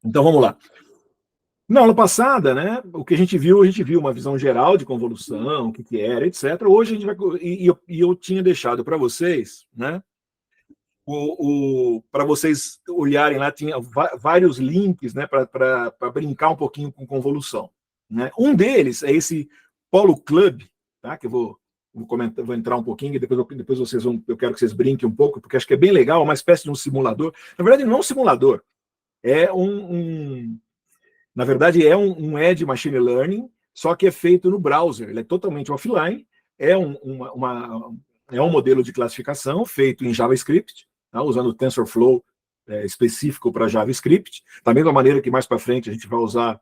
Então vamos lá. Na aula passada, né, o que a gente viu uma visão geral de convolução, o que, que era, etc. Hoje a gente vai. Eu tinha deixado para vocês, né, para vocês olharem lá, tinha vários links, né, para brincar um pouquinho com convolução. Né? Um deles é esse Polo Club, tá, que eu vou comentar, vou entrar um pouquinho e depois vocês vão, eu quero que vocês brinquem um pouco, porque acho que é bem legal, uma espécie de um simulador. Na verdade, não é um simulador, é na verdade, é um Edge Machine Learning, só que é feito no browser. Ele é totalmente offline, é é um modelo de classificação feito em JavaScript, tá? Usando o TensorFlow específico para JavaScript. Da mesma maneira que mais para frente a gente vai usar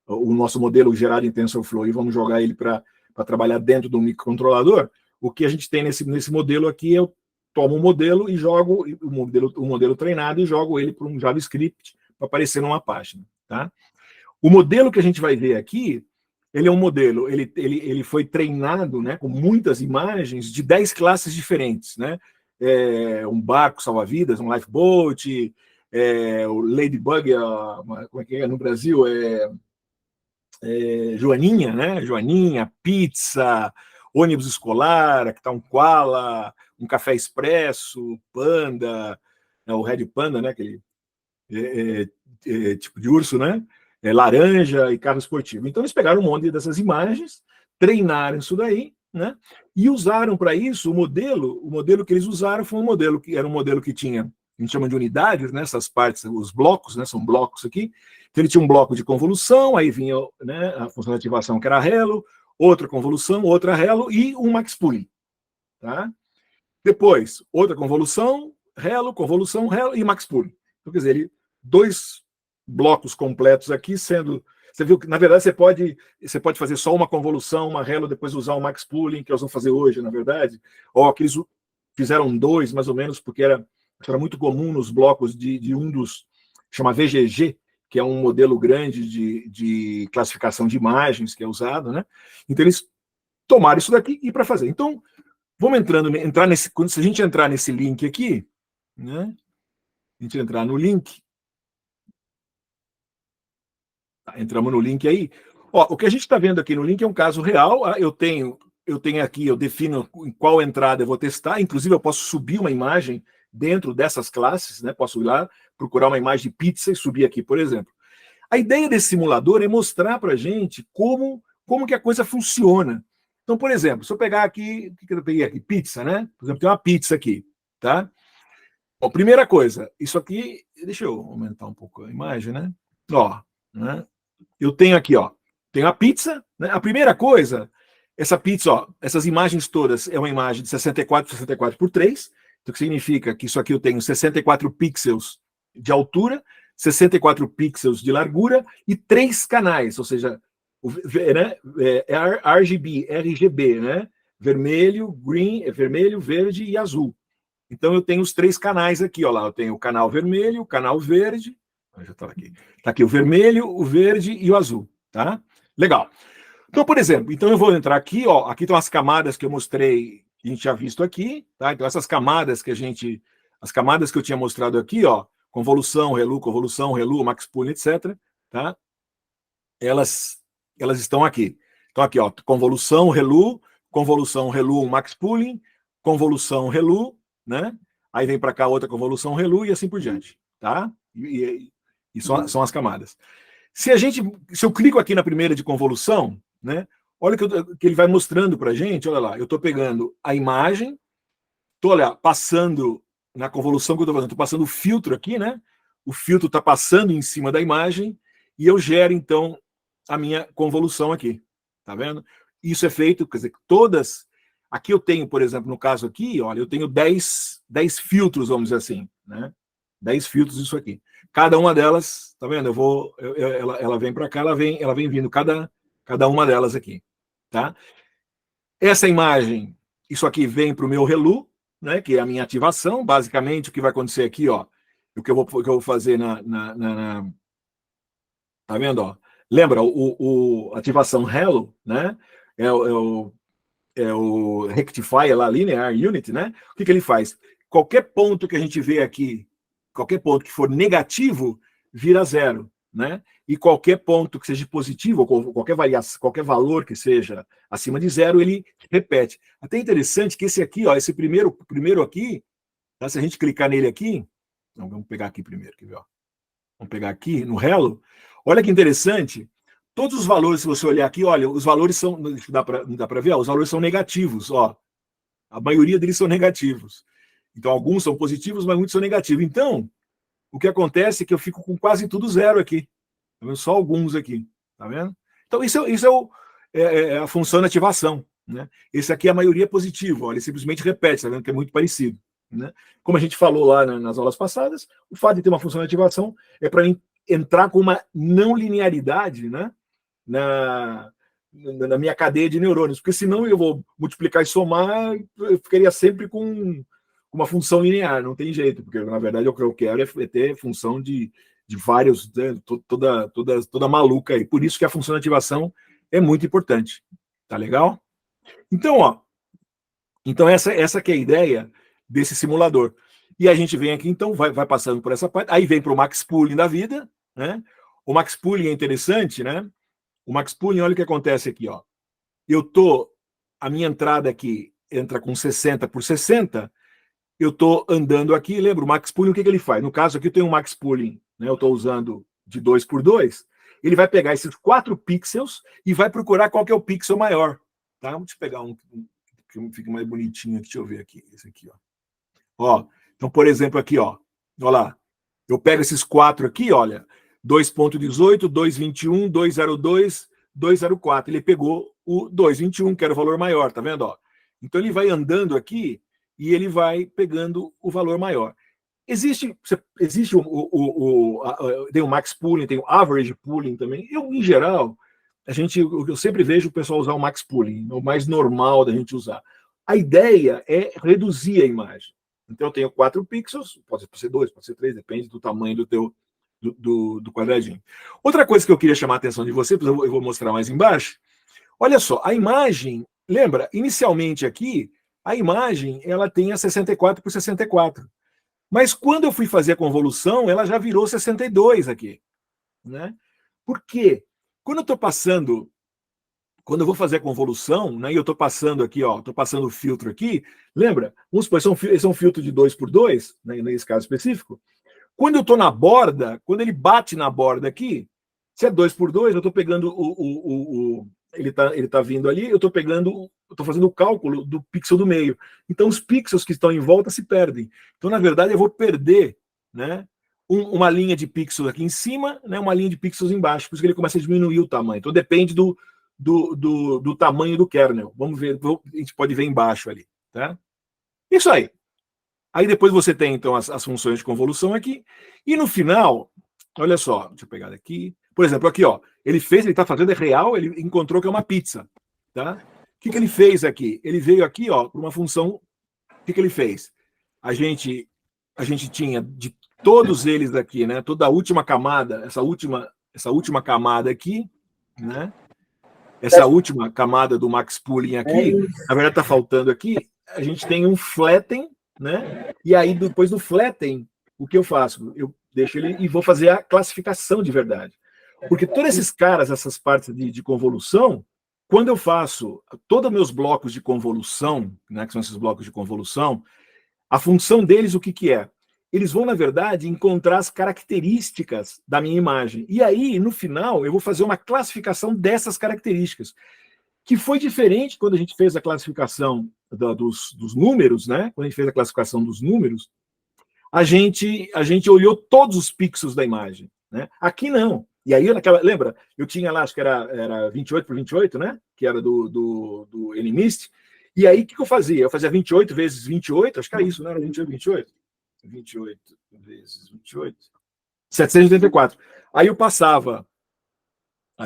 o nosso modelo gerado em TensorFlow e vamos jogar ele para trabalhar dentro do microcontrolador. O que a gente tem nesse modelo aqui, eu tomo um modelo e jogo o modelo treinado e jogo ele para um JavaScript para aparecer numa página. Tá? O modelo que a gente vai ver aqui, ele é um modelo, ele foi treinado, né, com muitas imagens de 10 classes diferentes, né? Um barco salva-vidas, um lifeboat, o Ladybug, como é que é no Brasil? Joaninha, né? Joaninha, pizza, ônibus escolar, aqui está um koala, um café expresso, panda, o Red Panda, né? Aquele tipo de urso, né? Laranja e carro esportivo. Então eles pegaram um monte dessas imagens, treinaram isso daí, né? E usaram para isso o modelo que eles usaram foi um modelo que era um modelo que tinha, a gente chama de unidades, né? Essas partes, os blocos, né? São blocos aqui. Então ele tinha um bloco de convolução, aí vinha, né, a função de ativação que era Hello, outra convolução, outra Hello e um max pooling, tá? Depois, outra convolução, Hello e max pooling. Então, quer dizer, dois blocos completos aqui, sendo. Você viu que, na verdade, você pode fazer só uma convolução, uma Hello, depois usar um max pooling, que nós vamos fazer hoje, na verdade. Ou aqueles fizeram dois, mais ou menos, porque era muito comum nos blocos de um dos. Chama VGG, que é um modelo grande de classificação de imagens que é usado, né? Então, eles tomaram isso daqui e para fazer. Então, vamos entrar nesse. Se a gente entrar nesse link aqui, né? A gente entrar no link. Tá, entramos no link aí. Ó, o que a gente está vendo aqui no link é um caso real. Eu tenho aqui, eu defino em qual entrada eu vou testar. Inclusive, eu posso subir uma imagem dentro dessas classes, né? Posso ir lá, procurar uma imagem de pizza e subir aqui, por exemplo. A ideia desse simulador é mostrar para a gente como que a coisa funciona. Então, por exemplo, se eu pegar aqui, o que eu peguei aqui? Pizza, né? Por exemplo, tem uma pizza aqui, tá? Bom, primeira coisa, isso aqui, deixa eu aumentar um pouco a imagem, né? Ó, né? Eu tenho aqui, ó, tenho a pizza, né? A primeira coisa, essa pizza, ó, essas imagens todas é uma imagem de 64 por 3, então que significa que isso aqui eu tenho 64 pixels de altura, 64 pixels de largura e 3 canais, ou seja, né, RGB, né? Vermelho, verde e azul. Então eu tenho os 3 canais aqui, ó lá, eu tenho o canal vermelho, o canal verde, já está aqui. Está aqui o vermelho, o verde e o azul, tá? Legal. Então, por exemplo, então eu vou entrar aqui, ó, aqui estão as camadas que eu mostrei, que a gente já visto aqui, tá? Então essas camadas as camadas que eu tinha mostrado aqui, ó, convolução, relu, max pooling, etc, tá? Elas estão aqui. Então aqui, ó, convolução, relu, max pooling, convolução, relu, né? Aí vem para cá outra convolução, relu e assim por diante, tá? E são as camadas. Se eu clico aqui na primeira de convolução, né? Olha que ele vai mostrando para a gente, olha lá, eu estou pegando a imagem, estou passando na convolução que eu estou fazendo, estou passando o filtro aqui, né? O filtro está passando em cima da imagem e eu gero, então, a minha convolução aqui. Tá vendo? Isso é feito, quer dizer, todas. Aqui eu tenho, por exemplo, no caso aqui, olha, eu tenho 10 filtros, vamos dizer assim, né? 10 filtros isso aqui. Cada uma delas, tá vendo? Ela vem para cá, ela vem vindo cada uma delas aqui, tá? Essa imagem, isso aqui vem para o meu relu, né? Que é a minha ativação. Basicamente, o que vai acontecer aqui, ó, o que eu vou fazer tá vendo? Ó? Lembra ativação hello, né? É, o, é o rectifier lá, linear unit, né? O que ele faz? Qualquer ponto que a gente vê aqui, qualquer ponto que for negativo, vira zero, né? E qualquer ponto que seja positivo, ou qualquer variação, qualquer valor que seja acima de zero, ele repete. Até interessante que esse aqui, ó, esse primeiro aqui, tá? Se a gente clicar nele aqui, não, vamos pegar aqui primeiro, quer ver, ó? Vamos pegar aqui no Hello. Olha que interessante. Todos os valores, se você olhar aqui, olha, os valores são, não dá para ver, ó, os valores são negativos, ó. A maioria deles são negativos. Então, alguns são positivos, mas muitos são negativos. Então, o que acontece é que eu fico com quase tudo zero aqui. Tá vendo? Só alguns aqui. Tá vendo? Então, isso é a função de ativação. Né? Esse aqui, a maioria é positivo. Ó, ele simplesmente repete, tá vendo? Que é muito parecido. Né? Como a gente falou lá nas aulas passadas, o fato de ter uma função de ativação é para entrar com uma não linearidade, né? na minha cadeia de neurônios, porque senão eu vou multiplicar e somar, eu ficaria sempre com uma função linear, não tem jeito, porque na verdade o que eu quero é ter função de vários, né, toda maluca aí. Por isso que a função de ativação é muito importante. Tá legal? Então, ó, essa que é a ideia desse simulador. E a gente vem aqui, então, vai passando por essa parte, aí vem para o Max Pooling da vida, né? O Max Pooling é interessante, né? O Max Pooling, olha o que acontece aqui, ó. A minha entrada aqui entra com 60 por 60, eu estou andando aqui, lembra, o Max Pooling, o que ele faz? No caso aqui eu tenho um Max Pooling, né, eu estou usando de 2 por 2, ele vai pegar esses 4 pixels e vai procurar qual que é o pixel maior. Tá? Vamos pegar um que fica mais bonitinho aqui, deixa eu ver aqui, esse aqui, ó. Então, por exemplo, aqui, ó, olha lá, eu pego esses 4 aqui, olha, 2.18, 2.21, 2.02, 2.04. Ele pegou o 2.21, que era o valor maior, tá vendo? Ó? Então ele vai andando aqui e ele vai pegando o valor maior. Existe tem o Max Pooling, tem o Average Pooling também. Em geral, eu sempre vejo o pessoal usar o Max Pooling, o mais normal da gente usar. A ideia é reduzir a imagem. Então eu tenho 4 pixels, pode ser 2, pode ser 3, depende do tamanho do teu do quadradinho. Outra coisa que eu queria chamar a atenção de vocês, eu vou mostrar mais embaixo. Olha só, a imagem, lembra, inicialmente aqui, a imagem ela tem a 64 por 64. Mas quando eu fui fazer a convolução, ela já virou 62 aqui. Né? Por quê? Quando eu vou fazer a convolução, né, e eu estou passando aqui, ó, estou passando o filtro aqui, lembra? Vamos supor, esse é um filtro de 2 por 2, né, nesse caso específico. Quando eu estou na borda, quando ele bate na borda aqui, se é 2 por 2, eu estou pegando ele tá vindo ali, eu estou fazendo o cálculo do pixel do meio. Então os pixels que estão em volta se perdem. Então, na verdade, eu vou perder, né, uma linha de pixels aqui em cima, né, uma linha de pixels embaixo, por isso que ele começa a diminuir o tamanho. Então depende do tamanho do kernel. Vamos ver, a gente pode ver embaixo ali. Tá? Isso aí. Aí depois você tem, então, as funções de convolução aqui. E no final, olha só, deixa eu pegar daqui. Por exemplo, aqui, ó, ele está fazendo, é real, ele encontrou que é uma pizza. Tá? O que ele fez aqui? Ele veio aqui, ó, para uma função. O que ele fez? A gente tinha de todos eles aqui, né? Toda a última camada, essa última camada aqui, né? Essa última camada do Max Pooling aqui, na verdade está faltando aqui, a gente tem um flatten, né? E aí depois do flatten, o que eu faço? Eu deixo ele e vou fazer a classificação de verdade. Porque todos esses caras, essas partes de convolução, quando eu faço todos meus blocos de convolução, né, que são esses blocos de convolução, a função deles o que é? Eles vão, na verdade, encontrar as características da minha imagem. E aí, no final, eu vou fazer uma classificação dessas características, que foi diferente quando a gente fez a classificação dos números, né? Quando a gente fez a classificação dos números, a gente olhou todos os pixels da imagem. Né? Aqui não. E aí, lembra? Eu tinha lá, acho que era 28 por 28, né? Que era do NMIST. E aí, o que eu fazia? Eu fazia 28 vezes 28, acho que era isso, não era 28, 28? 28 vezes 28, 784. Aí a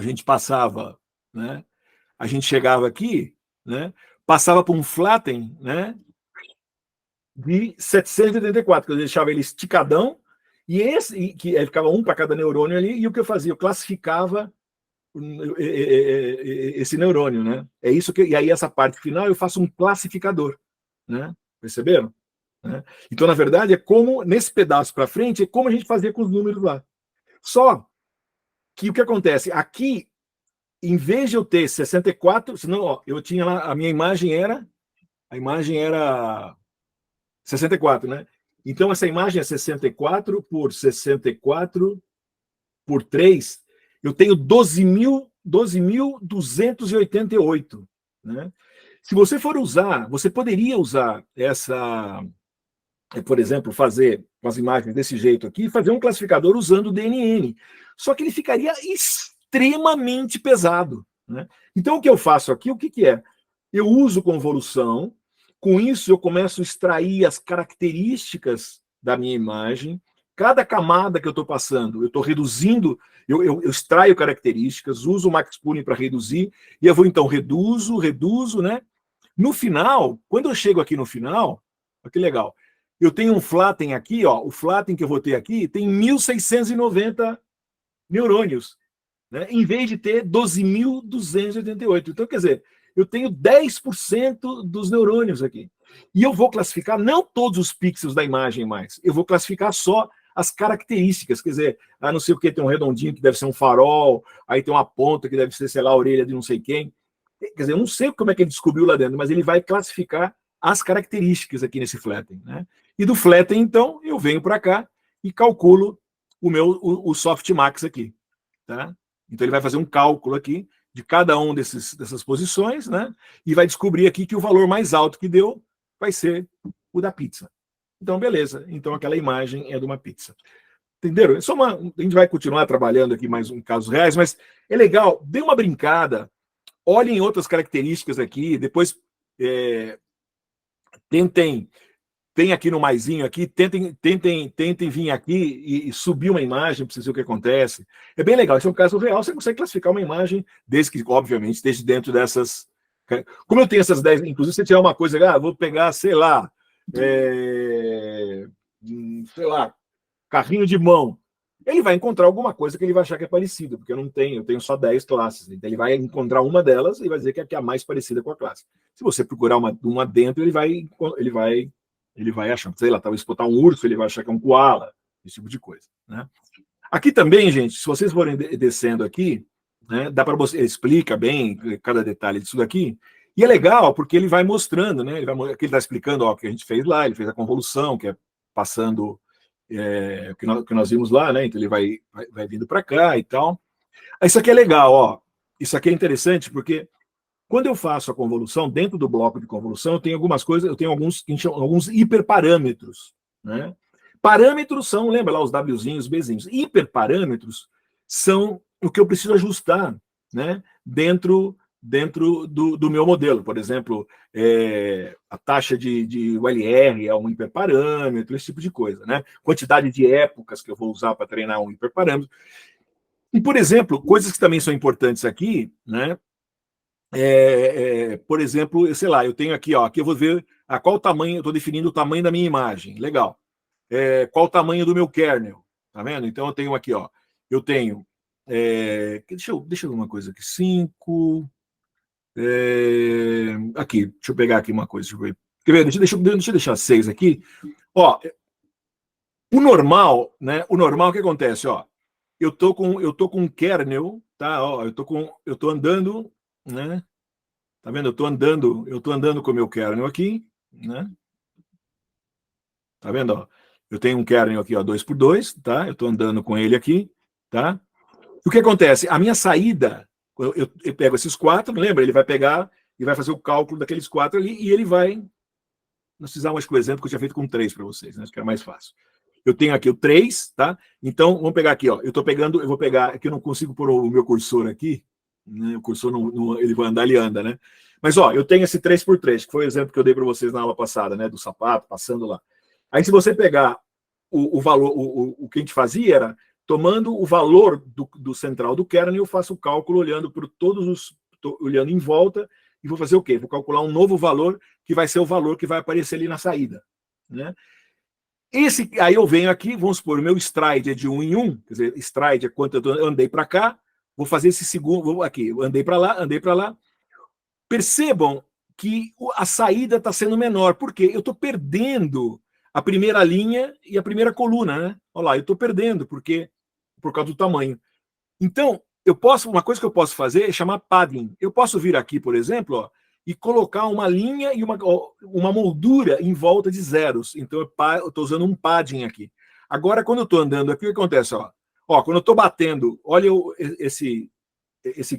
gente passava, né? A gente chegava aqui, né? Passava por um flatten, né? De 784, que eu deixava ele esticadão, e que ficava um para cada neurônio ali, e o que eu fazia? Eu classificava esse neurônio, né? É isso e aí essa parte final eu faço um classificador, né? Perceberam? Né? Então, na verdade, nesse pedaço para frente, é como a gente fazia com os números lá. Só que o que acontece? Aqui, em vez de eu ter 64, senão, ó, eu tinha lá, a minha imagem era 64, né? Então, essa imagem é 64 por 64 por 3, eu tenho 12.288, né? Se você for usar, você poderia usar essa, por exemplo, fazer as imagens desse jeito aqui, fazer um classificador usando o DNN. Só que ele ficaria extremamente pesado, né? Então, o que eu faço aqui, o que, que é? Eu uso convolução, com isso eu começo a extrair as características da minha imagem. Cada camada que eu estou passando, eu estou reduzindo, eu extraio características, uso o max pooling para reduzir, e eu vou então reduzo, né? No final, quando eu chego aqui no final, olha que legal, eu tenho um flatten aqui, ó, o flatten que eu vou ter aqui tem 1.690 neurônios, né, em vez de ter 12.288. Então, quer dizer, eu tenho 10% dos neurônios aqui. E eu vou classificar não todos os pixels da imagem mais, eu vou classificar só as características, quer dizer, não sei o que, tem um redondinho que deve ser um farol, aí tem uma ponta que deve ser, sei lá, a orelha de não sei quem. Quer dizer, eu não sei como é que ele descobriu lá dentro, mas ele vai classificar as características aqui nesse flatten, né? E do flatten, então, eu venho para cá e calculo o softmax aqui, tá? Então ele vai fazer um cálculo aqui de cada um dessas posições, né? E vai descobrir aqui que o valor mais alto que deu vai ser o da pizza. Então, beleza. Então aquela imagem é de uma pizza. Entenderam? É só a gente vai continuar trabalhando aqui mais um casos reais, mas é legal, dê uma brincada, olhem outras características aqui, depois tentem, tem aqui no maisinho aqui, tentem vir aqui e subir uma imagem para você ver o que acontece. É bem legal, esse é um caso real, você consegue classificar uma imagem, desde que, obviamente, esteja dentro dessas... Como eu tenho essas 10, inclusive, se tiver uma coisa, vou pegar, sei lá, carrinho de mão, ele vai encontrar alguma coisa que ele vai achar que é parecida, porque eu tenho só 10 classes. Então ele vai encontrar uma delas e vai dizer que é a mais parecida com a classe. Se você procurar uma dentro, ele vai achar, sei lá, talvez botar um urso, ele vai achar que é um koala, esse tipo de coisa, né? Aqui também, gente, se vocês forem descendo aqui, né, dá para você, ele explica bem cada detalhe disso daqui, e é legal porque ele vai mostrando, né? Ele está explicando o que a gente fez lá, ele fez a convolução, que é passando o que nós vimos lá, né? Então ele vai vindo para cá e tal. Isso aqui é legal, ó. Isso aqui é interessante porque quando eu faço a convolução, dentro do bloco de convolução, eu tenho algumas coisas, eu tenho alguns hiperparâmetros, né? Parâmetros são, lembra lá, os Wzinhos, Bzinhos. Hiperparâmetros são o que eu preciso ajustar, né? Dentro do meu modelo. Por exemplo, a taxa de ULR é um hiperparâmetro, esse tipo de coisa, né? Quantidade de épocas que eu vou usar para treinar um hiperparâmetro. E, por exemplo, coisas que também são importantes aqui, né? Por exemplo, sei lá, eu tenho aqui, ó, aqui eu vou ver a qual tamanho, eu estou definindo o tamanho da minha imagem. Legal. Qual o tamanho do meu kernel? Tá vendo? Então eu tenho aqui, ó, eu tenho. Deixa eu ver uma coisa aqui. 5. Aqui, deixa eu pegar aqui uma coisa. Deixa eu deixar 6 aqui. Ó, o normal, né? O normal, o que acontece? Ó, eu tô com um kernel, tá? Ó, eu tô andando, né? Tá vendo? Eu tô andando com o meu kernel aqui, né? Tá vendo? Ó? Eu tenho um kernel aqui, ó, 2x2, tá? Eu tô andando com ele aqui, tá? E o que acontece? A minha saída, eu pego esses 4, lembra? Ele vai pegar e vai fazer o cálculo daqueles 4 ali e ele vai. Nós precisamos com o exemplo que eu tinha feito com 3 para vocês, né? Acho que era mais fácil. Eu tenho aqui o 3, tá? Então, vamos pegar aqui, ó. Eu vou pegar, aqui eu não consigo pôr o meu cursor aqui, né? O cursor ele vai andar, ele anda, né? Mas, ó, eu tenho esse 3x3, que foi o exemplo que eu dei para vocês na aula passada, né? Do sapato, passando lá. Aí, se você pegar o valor, o que a gente fazia era, tomando o valor do central do kernel, eu faço o cálculo olhando por olhando em volta, e vou fazer o quê? Vou calcular um novo valor, que vai ser o valor que vai aparecer ali na saída, né? Aí eu venho aqui, vamos supor, o meu stride é de 1 em 1, quer dizer, stride é quanto eu andei para cá, vou fazer esse segundo, aqui, eu andei para lá. Percebam que a saída está sendo menor, porque eu estou perdendo a primeira linha e a primeira coluna, né? Olha lá, eu estou perdendo, porque por causa do tamanho. Então, uma coisa que eu posso fazer é chamar padding. Eu posso vir aqui, por exemplo, ó, e colocar uma linha e uma moldura em volta de zeros. Então, eu estou usando um padding aqui. Agora, quando eu estou andando aqui, o que acontece? Quando eu estou batendo, olha esse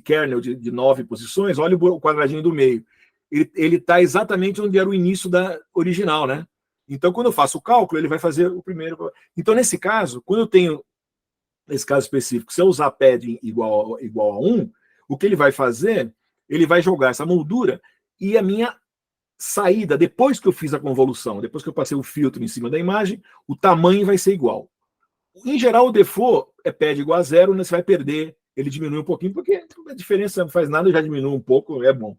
kernel de 9 posições, olha o quadradinho do meio. Ele está exatamente onde era o início da original, né? Então, quando eu faço o cálculo, ele vai fazer o primeiro. Então, nesse caso, quando eu tenho, nesse caso específico, se eu usar padding igual a 1, o que ele vai fazer? Ele vai jogar essa moldura e a minha saída, depois que eu fiz a convolução, depois que eu passei o filtro em cima da imagem, o tamanho vai ser igual. Em geral, o default é pad igual a 0, né? Você vai perder, ele diminui um pouquinho, porque a diferença não faz nada, já diminui um pouco, é bom.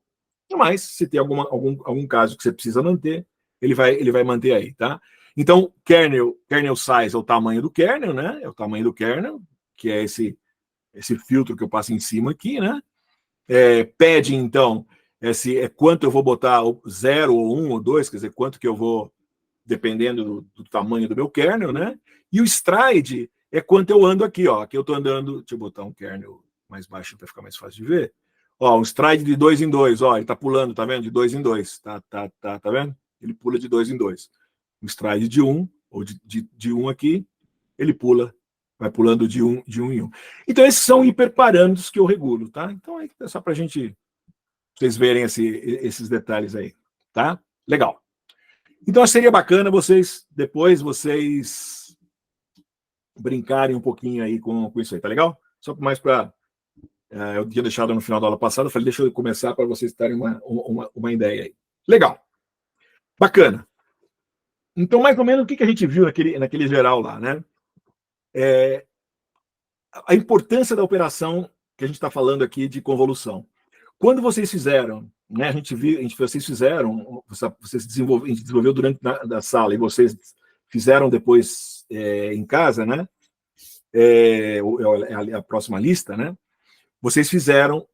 Mas, se tem algum caso que você precisa manter, ele vai manter aí, tá? Então, kernel size é o tamanho do kernel, né? É o tamanho do kernel, que é esse filtro que eu passo em cima aqui, né? Padding, então, é quanto eu vou botar 0 ou 1 ou 2, quer dizer, quanto que eu vou, dependendo do tamanho do meu kernel, né? E o stride é quanto eu ando aqui, ó. Aqui eu estou andando, deixa eu botar um kernel mais baixo para ficar mais fácil de ver. Ó, um stride de 2 em 2, ó, ele está pulando, tá vendo? De 2 em 2, tá vendo? Ele pula de 2 em 2. Um stride de 1, ou de 1 aqui, ele vai pulando de 1 em 1. Então, esses são hiperparâmetros que eu regulo, tá? Então, é só para vocês verem esses detalhes aí, tá? Legal. Então, seria bacana depois vocês brincarem um pouquinho aí com isso aí, tá legal? Só mais para... eu tinha deixado no final da aula passada, eu falei, deixa eu começar para vocês terem uma ideia aí. Legal. Bacana. Então, mais ou menos, o que a gente viu naquele geral lá, né? A importância da operação que a gente está falando aqui de convolução. Quando vocês fizeram, né, a gente desenvolveu durante a sala e vocês fizeram depois em casa, né? A próxima lista, né? Vocês fizeram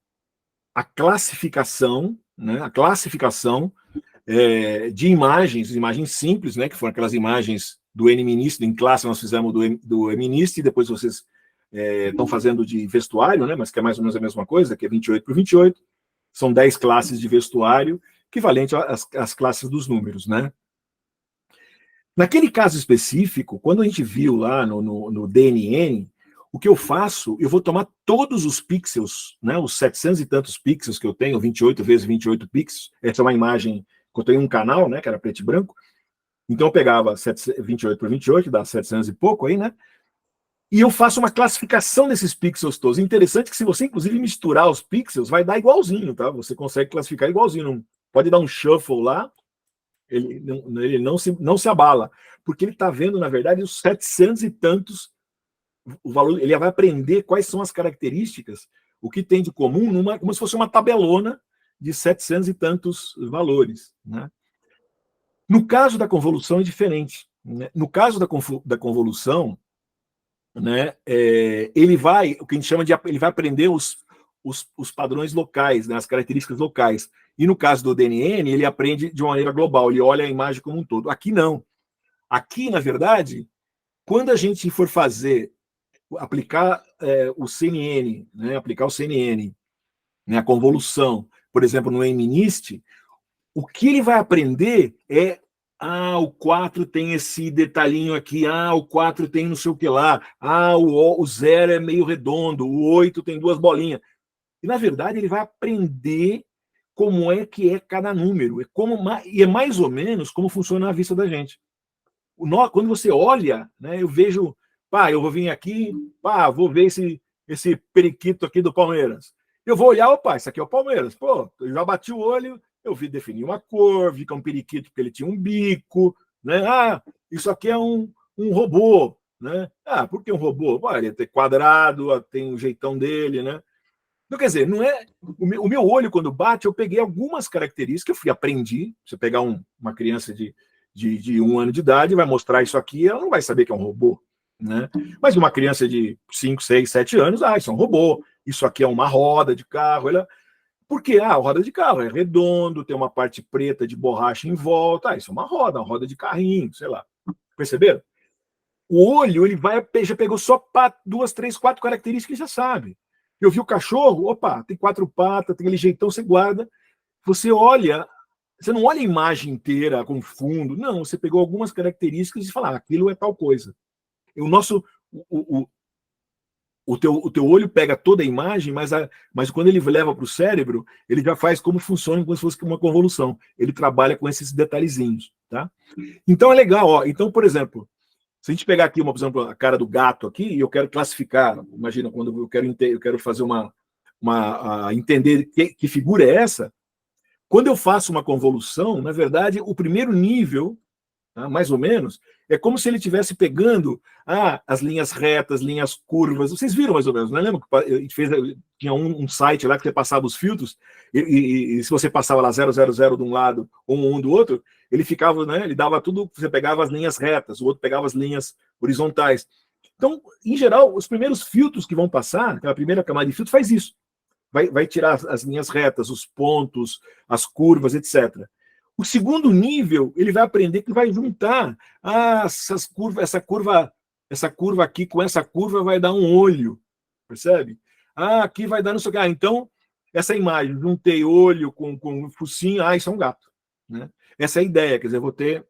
a classificação, né? A classificação de imagens simples, né? Que foram aquelas imagens do N-Minist, em classe nós fizemos do N-Minist, e depois vocês estão fazendo de vestuário, né? Mas que é mais ou menos a mesma coisa, que é 28 por 28. São 10 classes de vestuário, equivalente às classes dos números, né? Naquele caso específico, quando a gente viu lá no DNN, o que eu faço, eu vou tomar todos os pixels, né, os 700 e tantos pixels que eu tenho, 28 vezes 28 pixels, essa é uma imagem que eu tenho um canal, né, que era preto e branco, então eu pegava 28 por 28, dá 700 e pouco aí, né, e eu faço uma classificação desses pixels todos. Interessante que se você, inclusive, misturar os pixels, vai dar igualzinho, tá? Você consegue classificar igualzinho. Pode dar um shuffle lá, ele não se abala, porque ele está vendo, na verdade, os 700 e tantos, o valor, ele vai aprender quais são as características, o que tem de comum, como se fosse uma tabelona de 700 e tantos valores, né? No caso da convolução é diferente, né? No caso da convolução, né, o que a gente chama ele vai aprender os padrões locais, né, as características locais. E no caso do DNN, ele aprende de uma maneira global, ele olha a imagem como um todo. Aqui não. Aqui, na verdade, quando a gente for aplicar o CNN, né, né, a convolução, por exemplo, no MNIST, o que ele vai aprender é o 4 tem esse detalhinho aqui, o 4 tem não sei o que lá, o 0 é meio redondo, o 8 tem duas bolinhas. E, na verdade, ele vai aprender como é que é cada número, e é mais ou menos como funciona a vista da gente. Quando você olha, né, eu vejo, eu vou vir aqui, vou ver esse periquito aqui do Palmeiras. Eu vou olhar, isso aqui é o Palmeiras. Pô, eu já bati o olho, eu vi definir uma cor, vi que é um periquito porque ele tinha um bico, né? Isso aqui é um robô, né? Por que um robô? Ele é quadrado, tem um jeitão dele, né? Então, quer dizer, não é o meu olho quando bate, eu peguei algumas características, aprendi. Você pegar uma criança de 1 ano de idade, vai mostrar isso aqui, ela não vai saber que é um robô, né? Mas uma criança de 5, 6, 7 anos, isso é um robô, isso aqui é uma roda de carro, por quê? A roda de carro é redondo, tem uma parte preta de borracha em volta, isso é uma roda de carrinho, sei lá. Perceberam? O olho, ele já pegou só 2, 3, 4 características, já sabe. Eu vi o cachorro, opa, tem 4 patas, tem aquele jeitão, você guarda. Você olha, você não olha a imagem inteira com fundo, não, você pegou algumas características e fala, aquilo é tal coisa. O nosso, o teu olho pega toda a imagem, mas quando ele leva para o cérebro, ele já faz como funciona, como se fosse uma convolução. Ele trabalha com esses detalhezinhos, tá? Então é legal, ó. Então, por exemplo, se a gente pegar aqui, por exemplo, a cara do gato aqui, e eu quero classificar, imagina quando eu quero fazer entender que figura é essa. Quando eu faço uma convolução, na verdade, o primeiro nível, tá, mais ou menos, é como se ele estivesse pegando as linhas retas, linhas curvas. Vocês viram mais ou menos, não lembra que a gente tinha um site lá que você passava os filtros, e se você passava lá 000 de um lado ou 1 do outro, ele ficava, né? Ele dava tudo, você pegava as linhas retas, o outro pegava as linhas horizontais. Então, em geral, os primeiros filtros que vão passar, a primeira camada de filtro faz isso. Vai tirar as linhas retas, os pontos, as curvas, etc. O segundo nível, ele vai aprender que vai juntar essa curva aqui com essa curva vai dar um olho, percebe? Aqui vai dar não sei o que. Então, essa imagem, juntei olho com focinho, isso é um gato. Né? Essa é a ideia, quer dizer, eu vou ter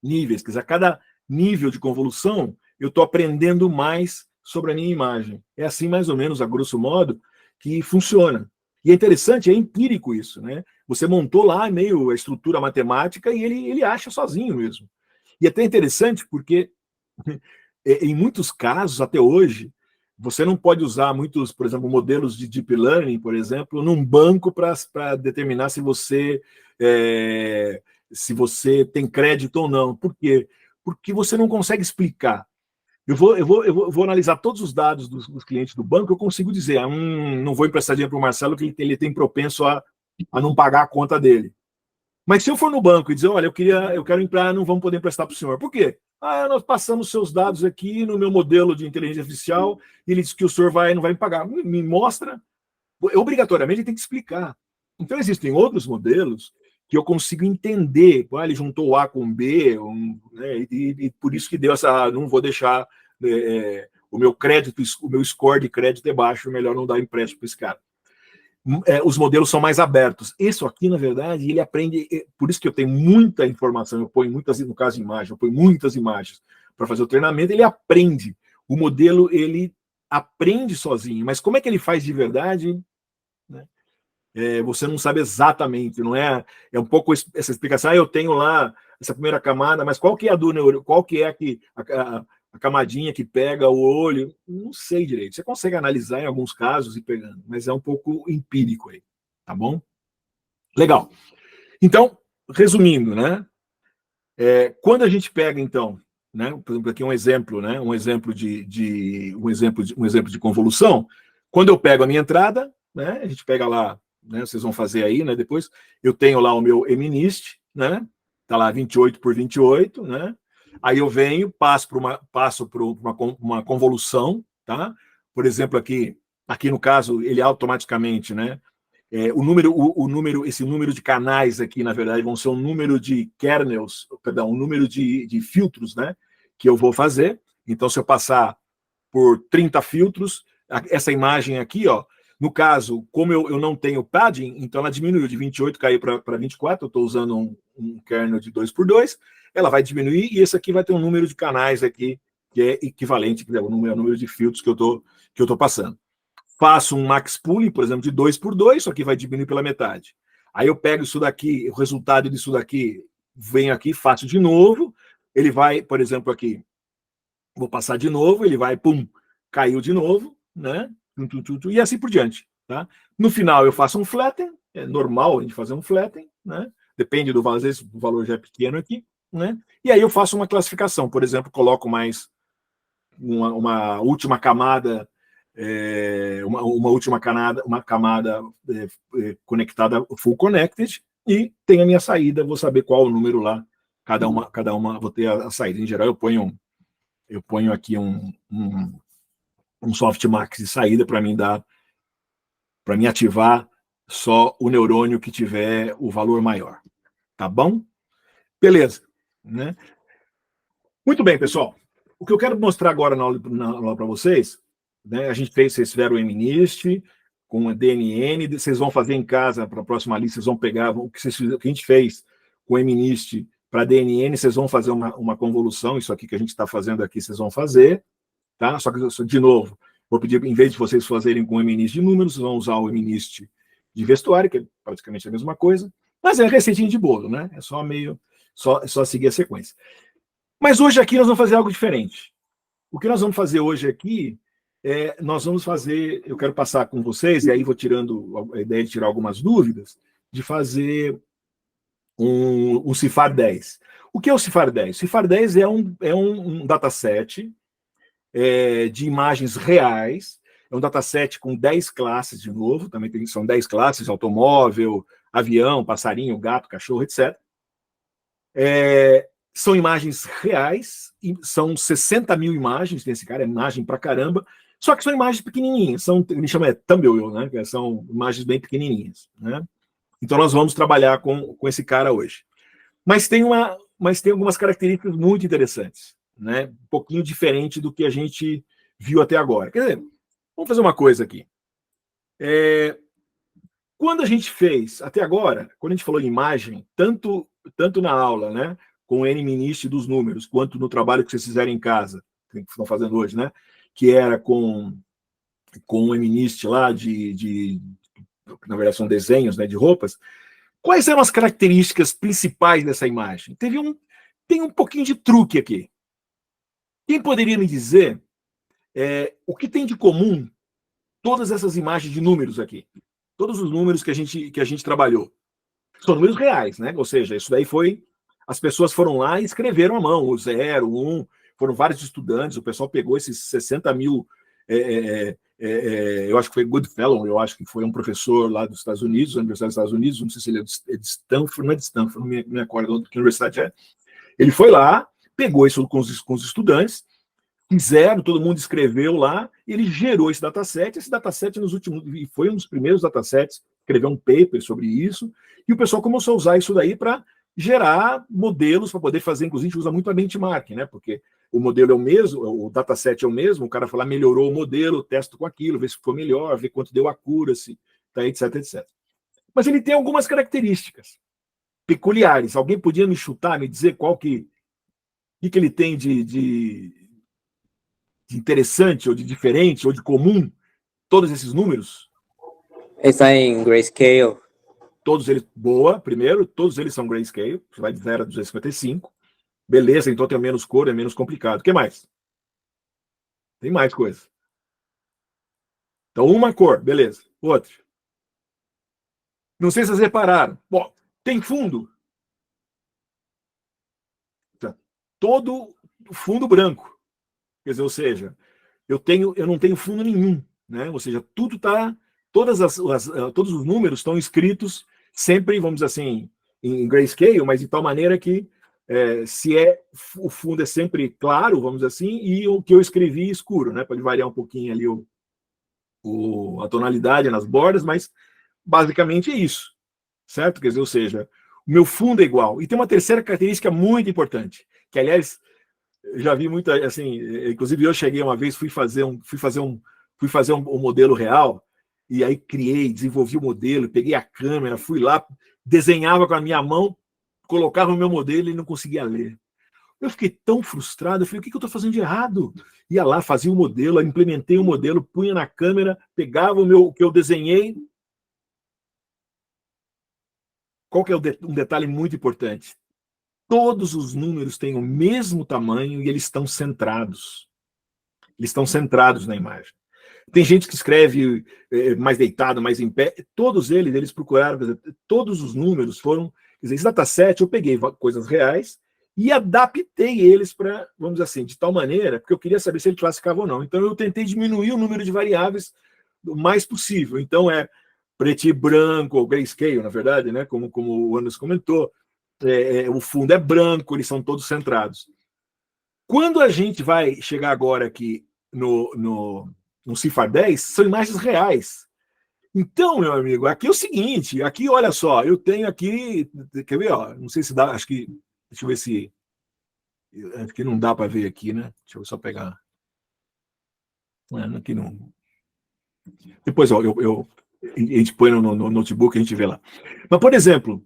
níveis, quer dizer, a cada nível de convolução, eu estou aprendendo mais sobre a minha imagem. É assim, mais ou menos, a grosso modo, que funciona. E é interessante, é empírico isso, né? Você montou lá meio a estrutura matemática e ele acha sozinho mesmo. E é até interessante porque, em muitos casos, até hoje, você não pode usar muitos, por exemplo, modelos de deep learning, por exemplo, num banco para determinar se você tem crédito ou não. Por quê? Porque você não consegue explicar. Eu vou analisar todos os dados dos clientes do banco, eu consigo dizer, não vou emprestar dinheiro para o Marcelo, que ele tem propenso a não pagar a conta dele. Mas se eu for no banco e dizer, olha, eu quero emprestar, não vamos poder emprestar para o senhor. Por quê? Nós passamos seus dados aqui no meu modelo de inteligência artificial e ele diz que o senhor não vai me pagar. Me mostra. Obrigatoriamente tem que explicar. Então existem outros modelos que eu consigo entender. Ele juntou A com B, né, e por isso que deu não vou deixar o meu crédito, o meu score de crédito é baixo, melhor não dar empréstimo para esse cara. Os modelos são mais abertos. Isso aqui, na verdade, ele aprende, por isso que eu tenho muita informação, eu ponho muitas, no caso de imagem, eu ponho muitas imagens para fazer o treinamento, ele aprende. O modelo, ele aprende sozinho, mas como é que ele faz de verdade? Né? Você não sabe exatamente, não é? É um pouco essa explicação, eu tenho lá essa primeira camada, mas qual que é a do neurônio? Qual que é a camadinha que pega o olho? Não sei direito. Você consegue analisar em alguns casos e pegando, mas é um pouco empírico aí, tá bom? Legal. Então, resumindo, né? Quando a gente pega, então, né? Por exemplo, aqui um exemplo, né? Um exemplo de convolução. Quando eu pego a minha entrada, né? A gente pega lá, né? Vocês vão fazer aí, né? Depois eu tenho lá o meu MNIST, né? Tá lá 28 por 28, né? Aí eu venho, passo por uma convolução, tá? Por exemplo, aqui no caso, ele automaticamente, né? Esse número de canais aqui, na verdade, vão ser um número de kernels, perdão, um número de filtros, né? Que eu vou fazer. Então, se eu passar por 30 filtros, essa imagem aqui, ó, no caso, como eu não tenho padding, então ela diminuiu de 28, caiu para 24, eu estou usando um kernel de 2x2, ela vai diminuir e esse aqui vai ter um número de canais aqui que é equivalente, que é o número de filtros que eu estou passando. Faço um max pooling, por exemplo, de 2x2, isso aqui vai diminuir pela metade. Aí eu pego isso daqui, o resultado disso daqui, venho aqui, faço de novo, ele vai, por exemplo, aqui, vou passar de novo, ele vai, pum, caiu de novo, né? E assim por diante, tá? No final eu faço um flatten, é normal a gente fazer um flatten, né? Depende do valor, às vezes o valor já é pequeno aqui, né? E aí eu faço uma classificação, por exemplo, coloco mais uma última camada, uma última camada conectada full connected e tem a minha saída, vou saber qual o número lá, cada uma vou ter a saída. Em geral, eu ponho aqui um softmax de saída para mim ativar só o neurônio que tiver o valor maior. Tá bom? Beleza. Né? Muito bem, pessoal. O que eu quero mostrar agora na aula para vocês, né, a gente fez, vocês fizeram o MNIST com a DNN, vocês vão fazer em casa, para a próxima lista, vocês vão pegar o que, o que a gente fez com o MNIST para a DNN, vocês vão fazer uma convolução, isso aqui que a gente está fazendo aqui, vocês vão fazer, tá? Só que, de novo, vou pedir, em vez de vocês fazerem com o MNIST de números, vocês vão usar o MNIST de vestuário, que é praticamente a mesma coisa, mas é receitinha de bolo, né? É só seguir a sequência. Mas hoje aqui nós vamos fazer algo diferente. O que nós vamos fazer hoje aqui nós vamos fazer, eu quero passar com vocês, e aí vou tirando a ideia de tirar algumas dúvidas, de fazer um CIFAR 10. O que é o CIFAR 10? O CIFAR 10 é um dataset de imagens reais, é um dataset com 10 classes, de novo, também são 10 classes, automóvel, avião, passarinho, gato, cachorro, etc. São imagens reais, são 60 mil imagens, tem esse cara, é imagem pra caramba, só que são imagens pequenininhas, ele chama thumbnail, né? São imagens bem pequenininhas, né? Então nós vamos trabalhar com esse cara hoje. Mas tem algumas características muito interessantes, né? Um pouquinho diferente do que a gente viu até agora. Quer dizer, vamos fazer uma coisa aqui. Quando a gente fez, até agora, quando a gente falou em imagem, tanto na aula, né, com o NMNIST dos números, quanto no trabalho que vocês fizerem em casa, que estão fazendo hoje, né, que era com o MNIST lá, na verdade são desenhos, né, de roupas, quais eram as características principais dessa imagem? Tem um pouquinho de truque aqui. Quem poderia me dizer o que tem de comum todas essas imagens de números aqui? Todos os números que a gente trabalhou. São números reais, né? Ou seja, isso daí as pessoas foram lá e escreveram à mão, o 0, 1, foram vários estudantes, o pessoal pegou esses 60 mil, eu acho que foi Goodfellow, eu acho que foi um professor lá dos Estados Unidos, da Universidade dos Estados Unidos, não sei se ele é de Stanford, não é de Stanford, não me acordo que universidade é. Ele foi lá, pegou isso com os estudantes, fizeram, todo mundo escreveu lá, e ele gerou esse dataset. Esse dataset foi um dos primeiros datasets, escreveu um paper sobre isso, e o pessoal começou a usar isso daí para gerar modelos para poder fazer, inclusive a gente usa muito a benchmark, né? Porque o modelo é o mesmo, o dataset é o mesmo, o cara foi lá, melhorou o modelo, testa com aquilo, vê se ficou melhor, vê quanto deu accuracy, tá, etc, etc. Mas ele tem algumas características peculiares. Alguém podia me chutar, me dizer qual que ele tem de interessante, ou de diferente, ou de comum, todos esses números? Está em grayscale. Todos eles, boa, primeiro, todos eles são grayscale, você vai de 0 a 255. Beleza, então tem menos cor, é menos complicado. O que mais? Tem mais coisa. Então, uma cor, beleza. Outra. Não sei se vocês repararam. Bom, tem fundo. Todo fundo branco. Quer dizer, ou seja, eu não tenho fundo nenhum, né? Ou seja, tudo está, todos os números estão escritos sempre, vamos dizer assim, em grayscale, mas de tal maneira que o fundo é sempre claro, vamos dizer assim, e o que eu escrevi escuro, né? Pode variar um pouquinho ali a tonalidade nas bordas, mas basicamente é isso, certo? Quer dizer, ou seja, o meu fundo é igual. E tem uma terceira característica muito importante, que aliás já vi muita, assim, inclusive eu cheguei uma vez, fui fazer um modelo real, e aí desenvolvi o modelo, peguei a câmera, fui lá, desenhava com a minha mão, colocava o meu modelo e não conseguia ler. Eu fiquei tão frustrado, eu falei, o que eu estou fazendo de errado? Ia lá, fazia o modelo, implementei o modelo, punha na câmera, pegava o que eu desenhei. Qual que é um detalhe muito importante? Todos os números têm o mesmo tamanho e eles estão centrados. Eles estão centrados na imagem. Tem gente que escreve mais deitado, mais em pé. Todos eles procuraram, todos os números foram... Quer dizer, esse dataset eu peguei coisas reais e adaptei eles para, vamos dizer assim, de tal maneira, porque eu queria saber se ele classificava ou não. Então eu tentei diminuir o número de variáveis o mais possível. Então preto e branco, ou grayscale, na verdade, né? Como o Anderson comentou. O fundo é branco, eles são todos centrados. Quando a gente vai chegar agora aqui no CIFAR 10, são imagens reais. Então, meu amigo, aqui é o seguinte, aqui, olha só, eu tenho aqui, quer ver, ó, não sei se dá, acho que, deixa eu ver se Aqui não dá para ver aqui, né? Deixa eu só pegar. Aqui não. Depois a gente põe no notebook e a gente vê lá. Mas, por exemplo,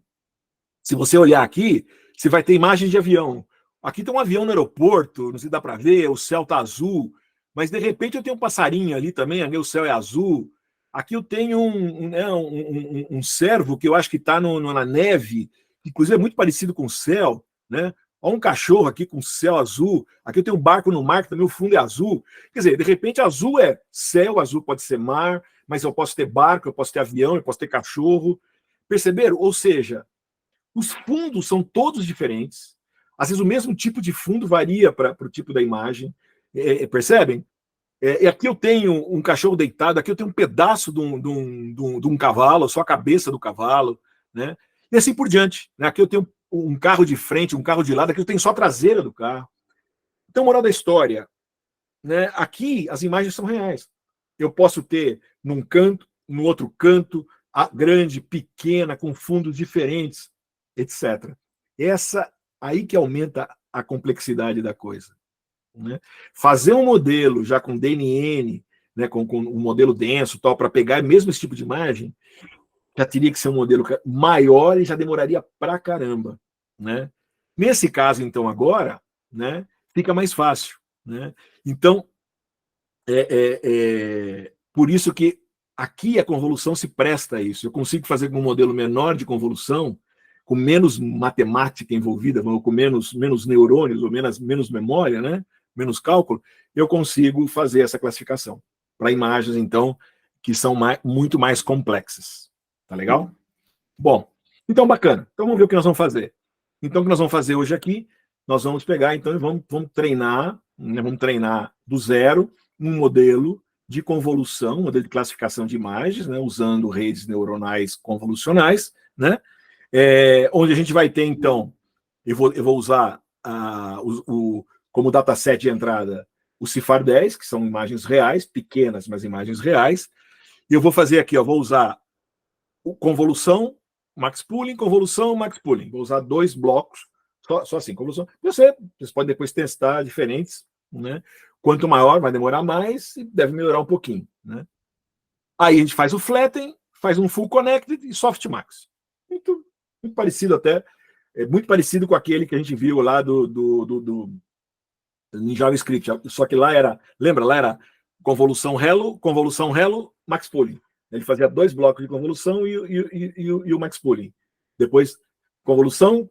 se você olhar aqui, você vai ter imagens de avião. Aqui tem um avião no aeroporto, não sei se dá para ver, o céu está azul, mas de repente eu tenho um passarinho ali também, ali o céu é azul. Aqui eu tenho um cervo que eu acho que está na neve, que inclusive é muito parecido com o céu, né? Olha um cachorro aqui com céu azul. Aqui eu tenho um barco no mar que também o fundo é azul. Quer dizer, de repente azul é céu, azul pode ser mar, mas eu posso ter barco, eu posso ter avião, eu posso ter cachorro. Perceberam? Ou seja, os fundos são todos diferentes. Às vezes o mesmo tipo de fundo varia para o tipo da imagem. Percebem? Aqui eu tenho um cachorro deitado, aqui eu tenho um pedaço de um cavalo, só a cabeça do cavalo, né? E assim por diante. Né? Aqui eu tenho um carro de frente, um carro de lado, aqui eu tenho só a traseira do carro. Então, moral da história, né? Aqui as imagens são reais. Eu posso ter num canto, no outro canto, grande, pequena, com fundos diferentes, etc. Essa aí que aumenta a complexidade da coisa. Né? Fazer um modelo já com DNN, né, com um modelo denso, para pegar mesmo esse tipo de imagem, já teria que ser um modelo maior e já demoraria pra caramba. Né? Nesse caso, então, agora, né, fica mais fácil. Né? Então, por isso que aqui a convolução se presta a isso. Eu consigo fazer com um modelo menor de convolução, com menos matemática envolvida, com menos neurônios, ou menos memória, né? Menos cálculo, eu consigo fazer essa classificação para imagens, então, que são muito mais complexas. Tá legal? Bom, então bacana. Então vamos ver o que nós vamos fazer. Então o que nós vamos fazer hoje aqui, nós vamos pegar, então, e vamos treinar, né? Vamos treinar do zero um modelo de convolução, um modelo de classificação de imagens, né? Usando redes neuronais convolucionais, né? Onde a gente vai ter, então, eu vou usar como dataset de entrada o CIFAR 10, que são imagens reais, pequenas, mas imagens reais. E eu vou fazer aqui, vou usar convolução, max pooling, convolução, max pooling. Vou usar 2 blocos, só assim, convolução. Vocês podem depois testar diferentes, né? Quanto maior, vai demorar mais e deve melhorar um pouquinho, né? Aí a gente faz o flatten, faz um full connected e softmax. Muito parecido até, muito parecido com aquele que a gente viu lá em JavaScript, só que lá era, lembra, lá era convolução hello, max pooling. Ele fazia 2 blocos de convolução e o max pooling. Depois, convolução,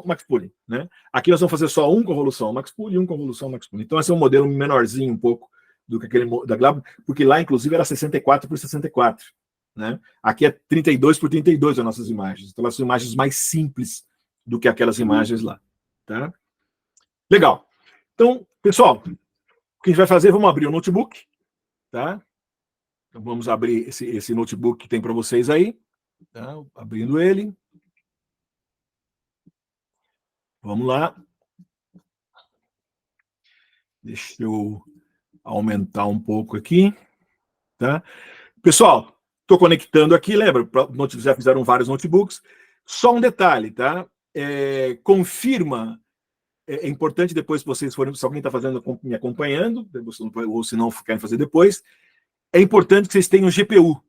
max pooling. Né? Aqui nós vamos fazer só um convolução, max pooling, um convolução, max pooling. Então esse é um modelo menorzinho um pouco do que aquele da Glab, porque lá, inclusive, era 64 por 64. Né? Aqui é 32 por 32 as nossas imagens. Então elas são imagens mais simples do que aquelas imagens lá. Tá? Legal. Então, pessoal, o que a gente vai fazer? Vamos abrir o notebook, tá? Então, vamos abrir esse notebook que tem para vocês aí, tá? Abrindo ele. Vamos lá. Deixa eu aumentar um pouco aqui, tá? Pessoal, estou conectando aqui, lembra? Já fizeram vários notebooks. Só um detalhe, tá? Confirma. É importante depois que vocês forem, se alguém está me acompanhando, ou se não querem fazer depois, é importante que vocês tenham GPU,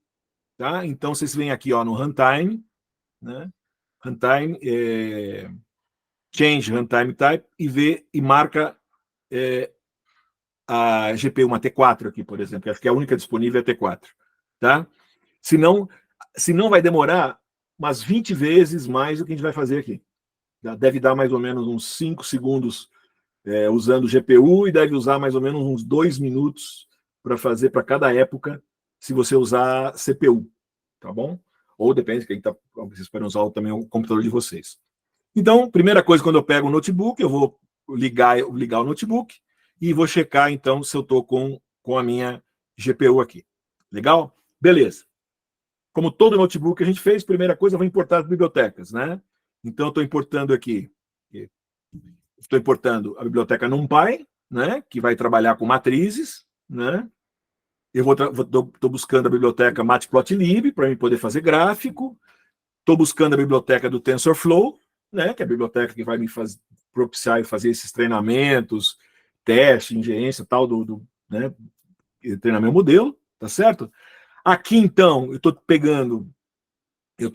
tá? Então vocês vêm aqui, no runtime, né? Runtime, change runtime type e marca a GPU, uma T4 aqui, por exemplo. Acho que a única disponível é a T4, tá? Senão vai demorar umas 20 vezes mais do que a gente vai fazer aqui. Deve dar mais ou menos uns 5 segundos usando GPU e deve usar mais ou menos uns 2 minutos para fazer para cada época, se você usar CPU, tá bom? Ou depende, vocês podem usar também o computador de vocês. Então, primeira coisa, quando eu pego o notebook, eu vou ligar o notebook e vou checar, então, se eu estou com a minha GPU aqui. Legal? Beleza. Como todo notebook que a gente fez, primeira coisa, eu vou importar as bibliotecas, né? Então, eu estou importando aqui. Estou importando a biblioteca NumPy, né? Que vai trabalhar com matrizes, né? Eu estou buscando a biblioteca Matplotlib para eu poder fazer gráfico. Estou buscando a biblioteca do TensorFlow, né, que é a biblioteca que vai me propiciar e fazer esses treinamentos, teste, engenharia, tal, né, treinamento modelo, tá certo? Aqui, então, eu estou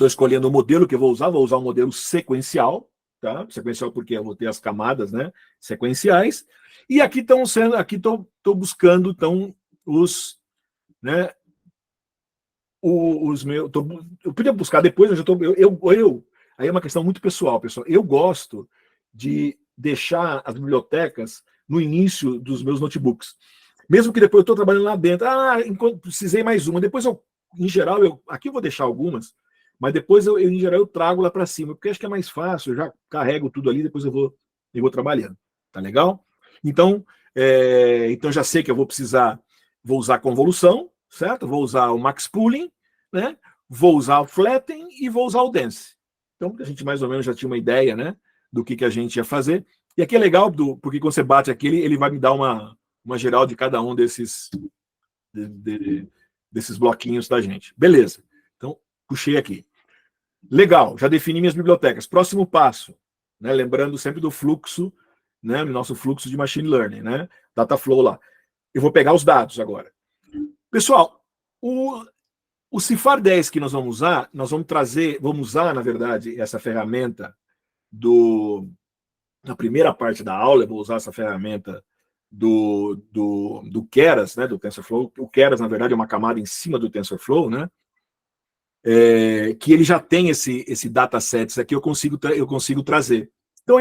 escolhendo o modelo que eu vou usar o modelo sequencial, tá? Sequencial porque eu vou ter as camadas, né, sequenciais, e aqui estou buscando, então, né, os meus. Eu podia buscar depois, mas aí é uma questão muito pessoal, pessoal. Eu gosto de deixar as bibliotecas no início dos meus notebooks. Mesmo que depois eu estou trabalhando lá dentro. Precisei mais uma. Depois em geral, aqui eu vou deixar algumas, mas depois em geral, eu trago lá para cima, porque acho que é mais fácil, eu já carrego tudo ali, depois eu vou trabalhando. Tá legal? Então, então já sei que eu vou usar convolução, certo? Vou usar o max pooling, né? Vou usar o flatten e vou usar o dense. Então, a gente mais ou menos já tinha uma ideia, né, do que a gente ia fazer. E aqui é legal, porque quando você bate aqui, ele vai me dar uma geral de cada um desses bloquinhos da gente. Beleza. Então, puxei aqui. Legal, já defini minhas bibliotecas. Próximo passo, né, lembrando sempre do fluxo, né, nosso fluxo de machine learning, né, data flow lá. Eu vou pegar os dados agora. Pessoal, o Cifar 10 que nós vamos usar, vamos usar, na verdade, essa ferramenta na primeira parte da aula, eu vou usar essa ferramenta do Keras, né, do TensorFlow. O Keras, na verdade, é uma camada em cima do TensorFlow, né, que ele já tem esse dataset, isso aqui eu consigo trazer. Então,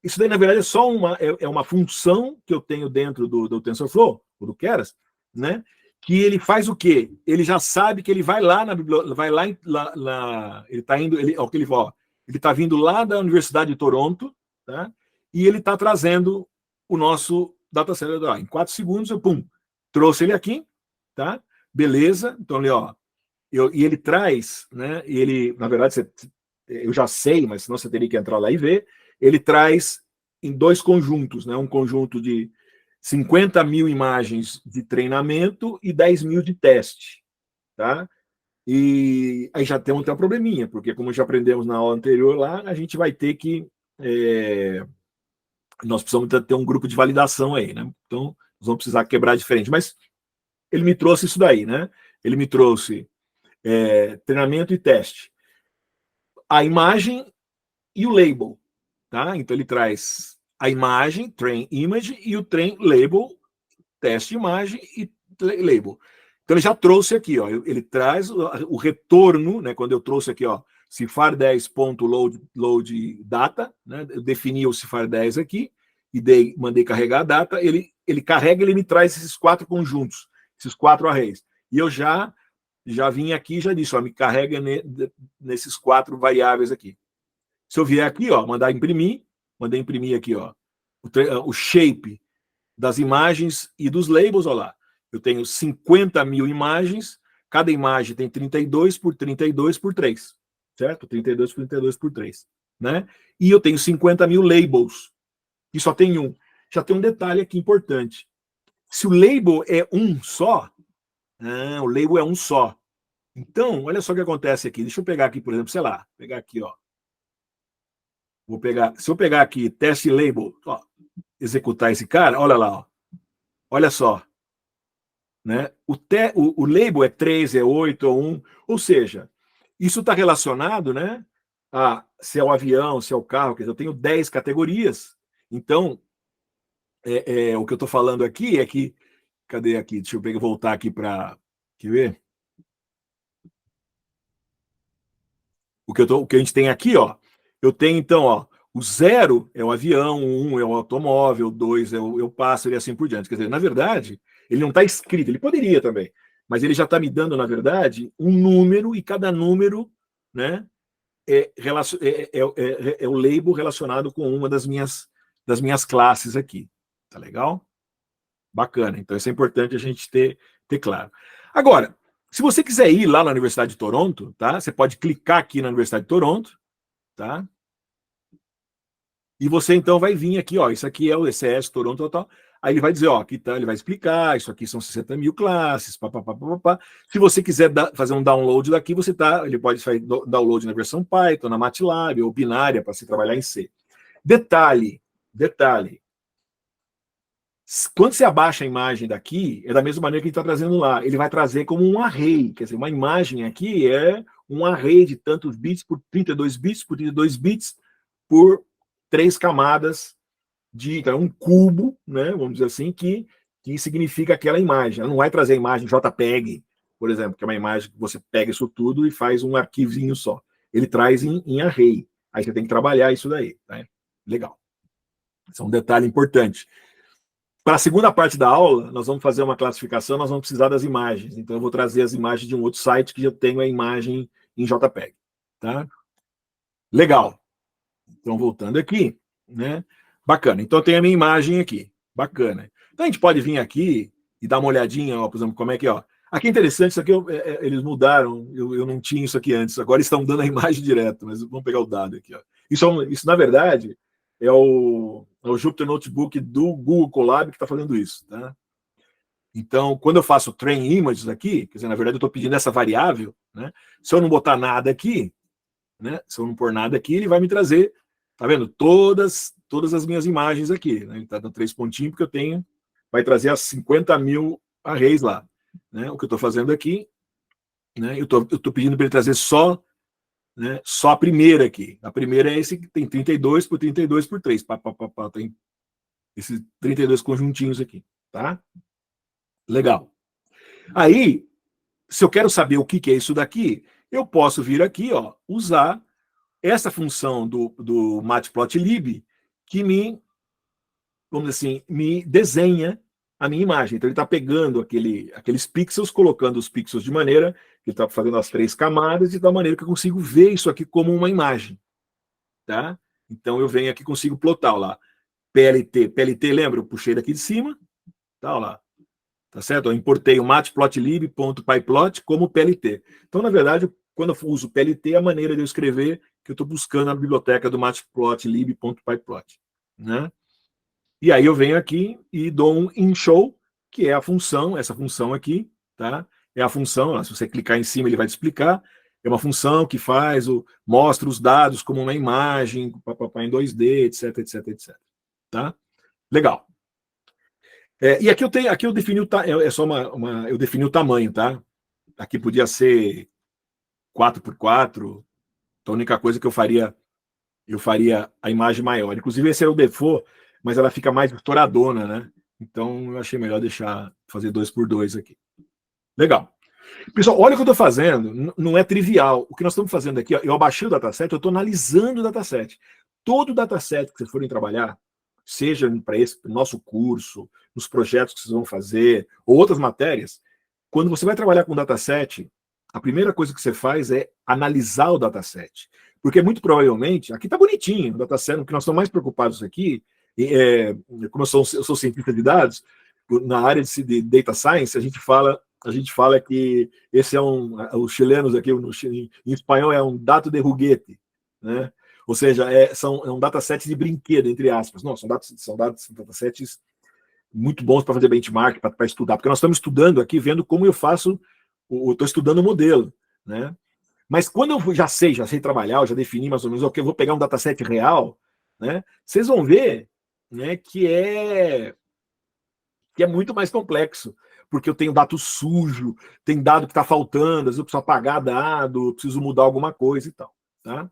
isso daí, na verdade, é só uma função que eu tenho dentro do TensorFlow, ou do Keras, né, que ele faz o quê? Ele já sabe que ele vai lá na biblioteca, ele está indo, ele está vindo lá da Universidade de Toronto, tá? E ele está trazendo o nosso dataset. Em 4 segundos, eu trouxe ele aqui, tá? Beleza? Então, e ele traz, né? E ele, na verdade, eu já sei, mas senão você teria que entrar lá e ver. Ele traz em 2 conjuntos, né? Um conjunto de 50 mil imagens de treinamento e 10 mil de teste, tá? E aí já tem um probleminha, porque como já aprendemos na aula anterior lá, a gente vai ter que nós precisamos ter um grupo de validação aí, né? Então, nós vamos precisar quebrar diferente. Mas ele me trouxe isso daí, né? Ele me trouxe treinamento e teste, a imagem e o label, tá? Então, ele traz a imagem, train image, e o train label, teste imagem e label. Então, ele já trouxe aqui, ó, ele traz o retorno, né? Quando eu trouxe aqui, ó, cifar 10.load data, né? Eu defini o cifar 10 aqui e mandei carregar a data, ele carrega, ele me traz esses 4 conjuntos, esses 4 arrays. E eu já vim aqui e já disse, ó, me carrega nesses 4 variáveis aqui. Se eu vier aqui, ó, mandei imprimir aqui, ó, o shape das imagens e dos labels, ó lá. Eu tenho 50 mil imagens, cada imagem tem 32 por 32 por 3, certo? 32 por 32 por 3, né? E eu tenho 50 mil labels, e só tem um. Já tem um detalhe aqui importante. Se o label é um só, o label é um só. Então, olha só o que acontece aqui. Deixa eu pegar aqui, por exemplo, sei lá, pegar aqui, ó. Se eu pegar aqui, teste label, ó, executar esse cara, olha lá, ó. Olha só. Né? O label é 3, é 8, é 1, ou seja, isso está relacionado, né, a se é o avião, se é o carro, quer dizer, eu tenho 10 categorias, então, o que eu estou falando aqui é que, cadê aqui? Deixa eu voltar aqui para, quer ver? O que a gente tem aqui, ó, eu tenho então, ó, o 0 é o avião, o 1 é o automóvel, o 2 é o pássaro e assim por diante. Quer dizer, na verdade, ele não está escrito, ele poderia também, mas ele já está me dando, na verdade, um número, e cada número, né, é o label relacionado com uma das minhas classes aqui. Tá legal? Bacana. Então, isso é importante a gente ter claro. Agora, se você quiser ir lá na Universidade de Toronto, tá? Você pode clicar aqui na Universidade de Toronto, tá? E você, então, vai vir aqui, ó, isso aqui é o ECS Toronto, tal. Aí ele vai dizer, ó, aqui tá, ele vai explicar, isso aqui são 60 mil classes, papapá. Se você quiser fazer um download daqui, ele pode fazer download na versão Python, na MATLAB ou binária para se trabalhar em C. Detalhe, quando você abaixa a imagem daqui, é da mesma maneira que ele está trazendo lá. Ele vai trazer como um array. Quer dizer, uma imagem aqui é um array de tantos bits por 32 bits por 32 bits por 3 camadas então, um cubo, né, vamos dizer assim, que significa aquela imagem. Ela não vai trazer a imagem JPEG, por exemplo, que é uma imagem que você pega isso tudo e faz um arquivozinho só. Ele traz em array. Aí você tem que trabalhar isso daí. Tá? Legal. Esse é um detalhe importante. Para a segunda parte da aula, nós vamos fazer uma classificação, nós vamos precisar das imagens. Então, eu vou trazer as imagens de um outro site que já tenho a imagem em JPEG. Tá? Legal. Então, voltando aqui, né? Bacana. Então, tem a minha imagem aqui. Bacana. Então, a gente pode vir aqui e dar uma olhadinha, ó, por exemplo, como é que, ó. Aqui é interessante, isso aqui eles mudaram, eu não tinha isso aqui antes, agora estão dando a imagem direto, mas vamos pegar o dado aqui, ó. Isso na verdade, é o Jupyter Notebook do Google Colab que está fazendo isso, tá? Então, quando eu faço train images aqui, quer dizer, na verdade eu estou pedindo essa variável, né? Se eu não botar nada aqui, né? Se eu não pôr nada aqui, ele vai me trazer, tá vendo? Todas as minhas imagens aqui, né? Ele está dando 3 pontinhos, porque eu tenho, vai trazer as 50 mil arrays lá, né? O que eu estou fazendo aqui, né? Eu tô pedindo para ele trazer só, né? Só a primeira aqui. A primeira é esse que tem 32 por 32 por 3. Tem esses 32 conjuntinhos aqui, tá? Legal. Aí, se eu quero saber o que é isso daqui, eu posso vir aqui, ó, usar essa função do matplotlib que vamos dizer assim, me desenha a minha imagem. Então ele está pegando aqueles pixels, colocando os pixels de maneira que ele está fazendo as 3 camadas de tal maneira que eu consigo ver isso aqui como uma imagem, tá? Então eu venho aqui e consigo plotar, ó lá, PLT, lembra? Eu puxei daqui de cima, tá, ó lá, tá certo? Eu importei o matplotlib.pyplot como PLT. Então, na verdade, quando eu uso PLT, é a maneira de eu escrever que eu estou buscando na biblioteca do matplotlib.pyplot, né? E aí eu venho aqui e dou um in-show, que é a função, essa função aqui, tá? É a função, ó, se você clicar em cima ele vai te explicar, é uma função que mostra os dados como uma imagem, em 2D, etc, etc, etc. Tá? Legal. E aqui eu defini é só eu defini o tamanho, tá? Aqui podia ser 4x4, então a única coisa que eu faria a imagem maior. Inclusive esse é o default, mas ela fica mais estouradona, né? Então eu achei melhor fazer 2x2 aqui. Legal. Pessoal, olha o que eu estou fazendo, não é trivial. O que nós estamos fazendo aqui, ó, eu abaixei o dataset, eu estou analisando o dataset. Todo dataset que vocês forem trabalhar, seja para esse nosso curso, nos projetos que vocês vão fazer, ou outras matérias, quando você vai trabalhar com dataset, a primeira coisa que você faz é analisar o dataset. Porque muito provavelmente, aqui está bonitinho o dataset, o que nós estamos mais preocupados aqui, como eu sou cientista de dados, na área de data science, a gente fala que esse os chilenos aqui, em espanhol, é um dato de juguete, né? Ou seja, é um dataset de brinquedo, entre aspas. Não, são datasets muito bons para fazer benchmark, para estudar, porque nós estamos estudando aqui, vendo como eu faço, estou estudando o modelo, né? Mas quando eu já sei trabalhar, eu já defini mais ou menos, ok, eu vou pegar um dataset real, né? Vocês vão ver, né, que é muito mais complexo, porque eu tenho dado sujo, tem dado que está faltando, às vezes eu preciso apagar dado, preciso mudar alguma coisa e tal, tá?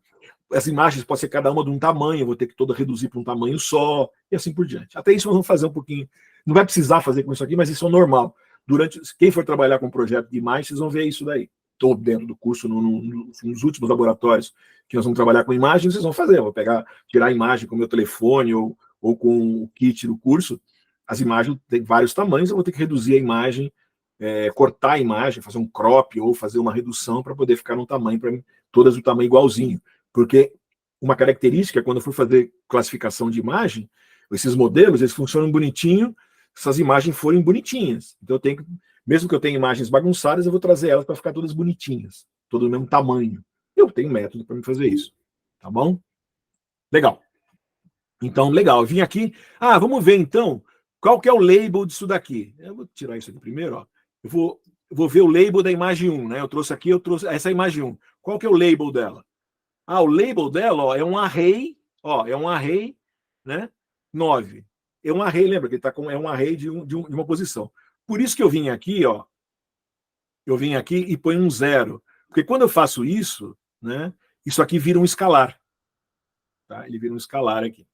As imagens podem ser cada uma de um tamanho, eu vou ter que toda reduzir para um tamanho só, e assim por diante. Até isso nós vamos fazer um pouquinho, não vai precisar fazer com isso aqui, mas isso é normal. Quem for trabalhar com projeto de imagem, vocês vão ver isso daí. Estou dentro do curso, nos últimos laboratórios que nós vamos trabalhar com imagens, vocês vão fazer. Eu vou tirar a imagem com o meu telefone ou com o kit do curso. As imagens têm vários tamanhos, eu vou ter que reduzir a imagem, cortar a imagem, fazer um crop ou fazer uma redução para poder ficar no tamanho, para todas do tamanho igualzinho. Porque uma característica, quando eu for fazer classificação de imagem, esses modelos, eles funcionam bonitinho se as imagens forem bonitinhas. Então eu tenho que, mesmo que eu tenha imagens bagunçadas, eu vou trazer elas para ficar todas bonitinhas, todas do mesmo tamanho. Eu tenho método para me fazer isso. Tá bom? Legal. Então, legal. Eu vim aqui. Vamos ver então Qual que é o label disso daqui? Eu vou tirar isso aqui primeiro, ó. Eu vou ver o label da imagem 1, né? Eu trouxe essa imagem 1. Qual que é o label dela? O label dela, ó, é um array, né? 9. É um array, lembra que ele é um array de uma posição. Por isso que eu vim aqui, ó. Eu vim aqui e ponho um 0. Porque quando eu faço isso, né? Isso aqui vira um escalar. Tá? Ele vira um escalar aqui.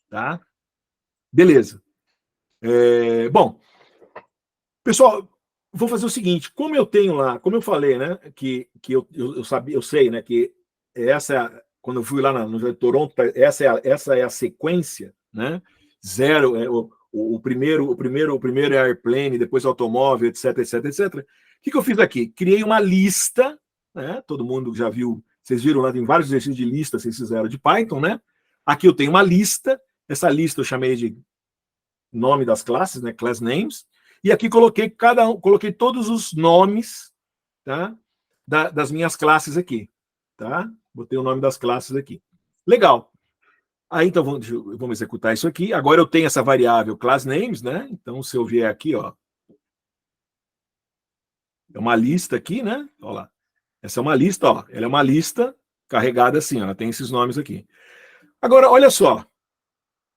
Tá? Beleza. Bom, pessoal, vou fazer o seguinte: como eu tenho lá, como eu falei, né? Que eu sabia, eu sei, né? Que quando eu fui lá no Toronto, essa é a sequência, né? 0 é o primeiro é airplane, depois automóvel, etc, etc, etc. O que eu fiz aqui? Criei uma lista, né? Todo mundo já viu, vocês viram lá, tem vários exercícios de lista, vocês fizeram de Python, né? Aqui eu tenho uma lista, essa lista eu chamei de nome das classes, né? Class names, e aqui coloquei todos os nomes, tá? Das minhas classes aqui, tá? Botei o nome das classes aqui. Legal. Aí, então, vamos executar isso aqui. Agora eu tenho essa variável class names, né? Então, se eu vier aqui, ó, é uma lista aqui, né? Olha lá. Essa é uma lista, ó. Ela é uma lista carregada assim, ó. Ela tem esses nomes aqui. Agora, olha só.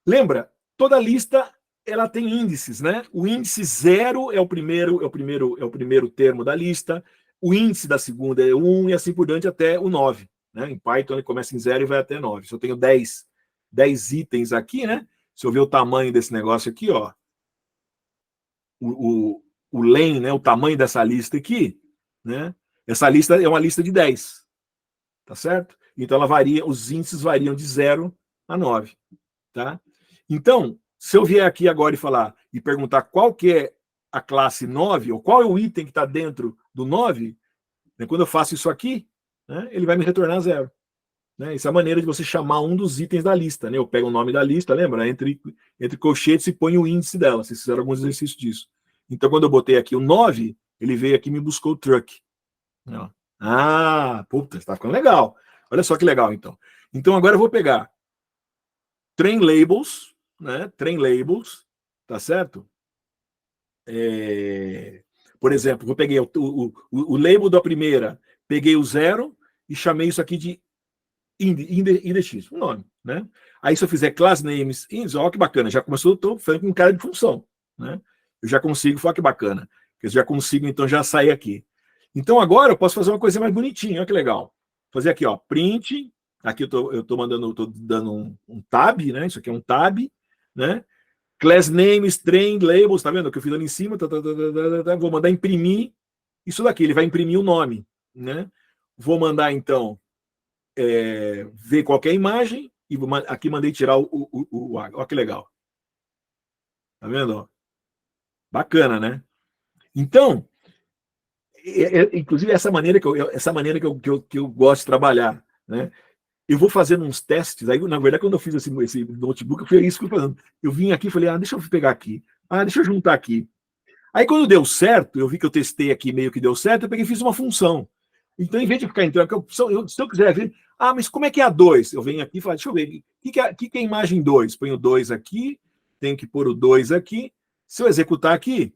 Lembra? Toda lista ela tem índices, né? O índice 0 é o primeiro termo da lista. O índice da segunda é 1 e assim por diante até o 9. Né? Em Python ele começa em 0 e vai até 9. Se eu tenho 10 itens aqui, né? Se eu ver o tamanho desse negócio aqui, ó, o len, né? O tamanho dessa lista aqui, né? Essa lista é uma lista de 10, tá certo? Então ela varia, os índices variam de 0 a 9, tá? Então, se eu vier aqui agora e perguntar qual que é a classe 9, ou qual é o item que está dentro do 9, né, quando eu faço isso aqui, né, ele vai me retornar 0. Né? Essa é a maneira de você chamar um dos itens da lista. Né? Eu pego o nome da lista, lembra? Entre colchetes e põe o índice dela. Vocês fizeram alguns exercícios disso. Então, quando eu botei aqui o 9, ele veio aqui e me buscou o truck. Puta, está ficando legal. Olha só que legal, então. Então, agora eu vou pegar train labels, né? Train labels, tá certo? Por exemplo, eu peguei o label da primeira, peguei o 0 e chamei isso aqui de index, um nome, né? Aí se eu fizer class names, olha que bacana, já começou, estou falando com cara de função, né? Eu já consigo, olha que bacana, eu já consigo então já sair aqui. Então agora eu posso fazer uma coisa mais bonitinha, olha que legal. Fazer aqui, ó, print, aqui eu tô dando um tab, né? Isso aqui é um tab, né? Class names, train labels, tá vendo? Que eu fiz ali em cima, vou mandar imprimir isso daqui, ele vai imprimir o nome, né? Vou mandar então ver qualquer imagem e aqui mandei tirar olha que legal. Tá vendo? Bacana, né? Então, inclusive essa maneira que eu gosto de trabalhar, né? Eu vou fazendo uns testes, aí na verdade quando eu fiz esse notebook, foi isso que eu fui fazendo. Eu vim aqui e falei, deixa eu pegar aqui, deixa eu juntar aqui. Aí quando deu certo, eu vi que eu testei aqui meio que deu certo, eu peguei e fiz uma função. Então, em vez de ficar entrando, se eu quiser ver, mas como é que é a 2? Eu venho aqui e falo, deixa eu ver, o que é a imagem 2? Ponho o 2 aqui, tenho que pôr o 2 aqui. Se eu executar aqui,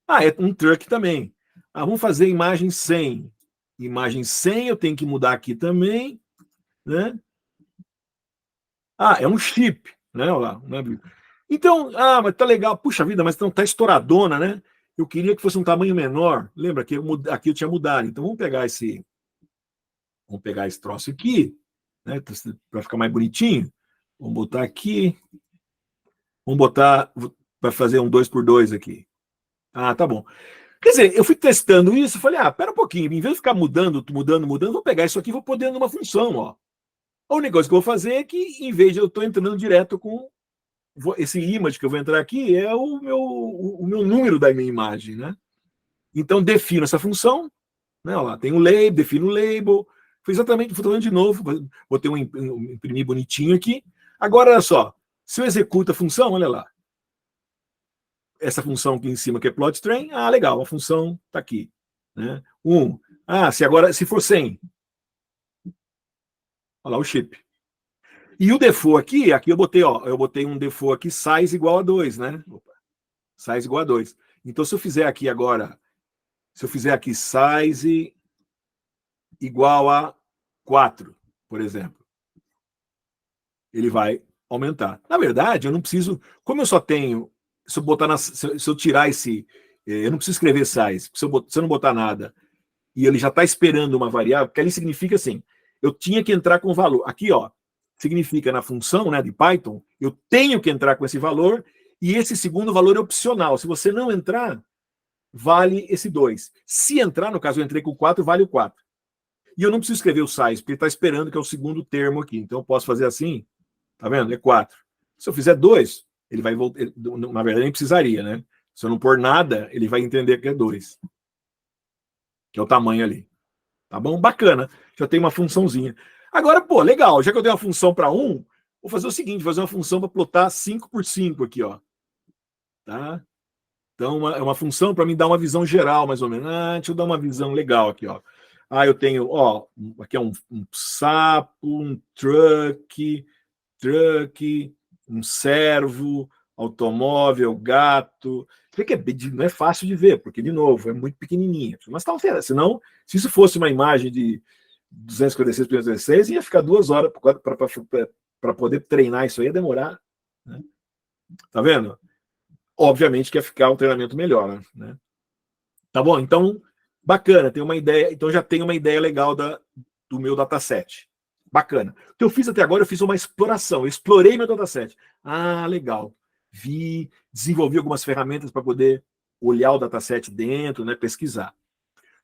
é um truck também. Vamos fazer imagem 100. Imagem 100 eu tenho que mudar aqui também, né? É um chip, né? Olha lá, né? Então, mas tá legal. Puxa vida, mas então tá estouradona, né? Eu queria que fosse um tamanho menor. Lembra que aqui eu tinha mudado. Então vamos pegar esse troço aqui, né? Para ficar mais bonitinho. Vamos botar aqui. Vamos botar para fazer um 2x2 aqui. Tá bom. Quer dizer, eu fui testando isso, falei, pera um pouquinho, em vez de ficar mudando, vou pegar isso aqui e vou pôr dentro de uma função, ó. O negócio que eu vou fazer é que, em vez de eu estou entrando direto com esse image que eu vou entrar aqui, é o meu número da minha imagem, né? Então, defino essa função, né? Olha lá, tem um label, defino o label, foi exatamente, vou falando de novo, botei imprimir bonitinho aqui. Agora, olha só, se eu executo a função, olha lá, essa função aqui em cima que é plot train, legal, a função está aqui, né? Se for 100, olha lá o chip. E o default aqui eu botei um default aqui, size igual a 2, né? Size igual a 2. Então, se eu fizer aqui agora, se eu fizer aqui size igual a 4, por exemplo, ele vai aumentar. Na verdade, eu não preciso, como eu só tenho, se eu botar se eu tirar esse, eu não preciso escrever size, se eu não botar nada, e ele já está esperando uma variável, que ali significa assim, eu tinha que entrar com o valor. Aqui, ó, significa na função, né, de Python, eu tenho que entrar com esse valor, e esse segundo valor é opcional. Se você não entrar, vale esse 2. Se entrar, no caso eu entrei com 4, vale o 4. E eu não preciso escrever o size, porque ele está esperando que é o segundo termo aqui. Então eu posso fazer assim, tá vendo? É 4. Se eu fizer 2, ele vai voltar. Na verdade, nem precisaria, né? Se eu não pôr nada, ele vai entender que é 2. Que é o tamanho ali. Tá bom? Bacana. Já tem uma funçãozinha. Agora, pô, legal. Já que eu tenho uma função para 1, vou fazer o seguinte: vou fazer uma função para plotar 5 por 5 aqui, ó. Tá? Então, é uma função para me dar uma visão geral, mais ou menos. Deixa eu dar uma visão legal aqui, ó. Eu tenho, ó, aqui é um sapo, um truck, um servo, automóvel, gato. Vê que não é fácil de ver, porque, de novo, é muito pequenininho. Mas tá alterado. Senão, se isso fosse uma imagem de 256 por 216, ia ficar 2 horas para poder treinar isso aí, ia demorar. Né? Tá vendo? Obviamente que ia ficar um treinamento melhor, né? Tá bom? Então, bacana, tem uma ideia. Então já tem uma ideia legal do meu dataset. Bacana. O que eu fiz até agora, eu fiz uma exploração. Eu explorei meu dataset. Legal. Desenvolvi algumas ferramentas para poder olhar o dataset dentro, né? Pesquisar.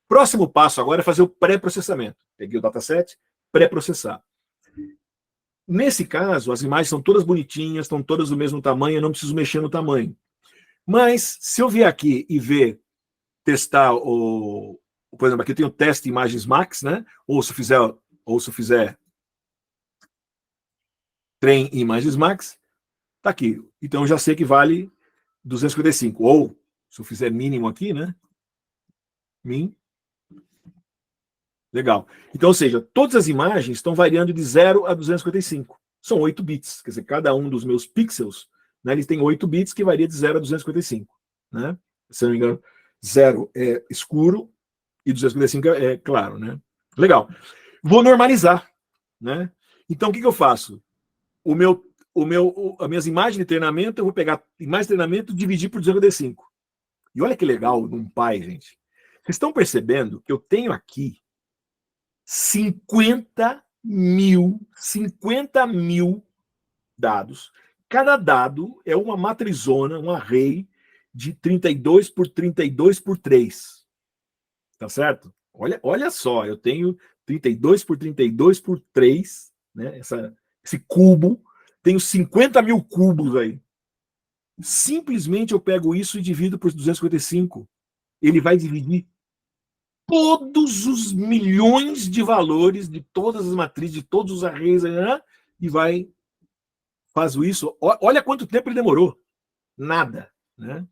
Próximo passo agora é fazer o pré-processamento. Peguei o dataset, pré-processar. Nesse caso, as imagens são todas bonitinhas, estão todas do mesmo tamanho, eu não preciso mexer no tamanho. Mas, se eu vier aqui e testar por exemplo, aqui eu tenho o teste imagens max, né? Ou se eu fizer train imagens max, tá aqui. Então eu já sei que vale 255. Ou, se eu fizer mínimo aqui, né? Min. Legal. Então, ou seja, todas as imagens estão variando de 0 a 255. São 8 bits. Quer dizer, cada um dos meus pixels, né, eles têm 8 bits que varia de 0 a 255. Né? Se não me engano, 0 é escuro e 255 é claro. Né? Legal. Vou normalizar. Né? Então, o que eu faço? As minhas imagens de treinamento, eu vou pegar imagens de treinamento e dividir por 255. E olha que legal num Pi, gente. Vocês estão percebendo que eu tenho aqui 50 mil dados. Cada dado é uma matrizona, um array de 32 por 32 por 3. Tá certo? Olha só, eu tenho 32 por 32 por 3, né? Esse cubo. Tenho 50 mil cubos aí. Simplesmente eu pego isso e divido por 255. Ele vai dividir todos os milhões de valores de todas as matrizes, de todos os arrays, né? E faz isso. Olha quanto tempo ele demorou. Nada. Né?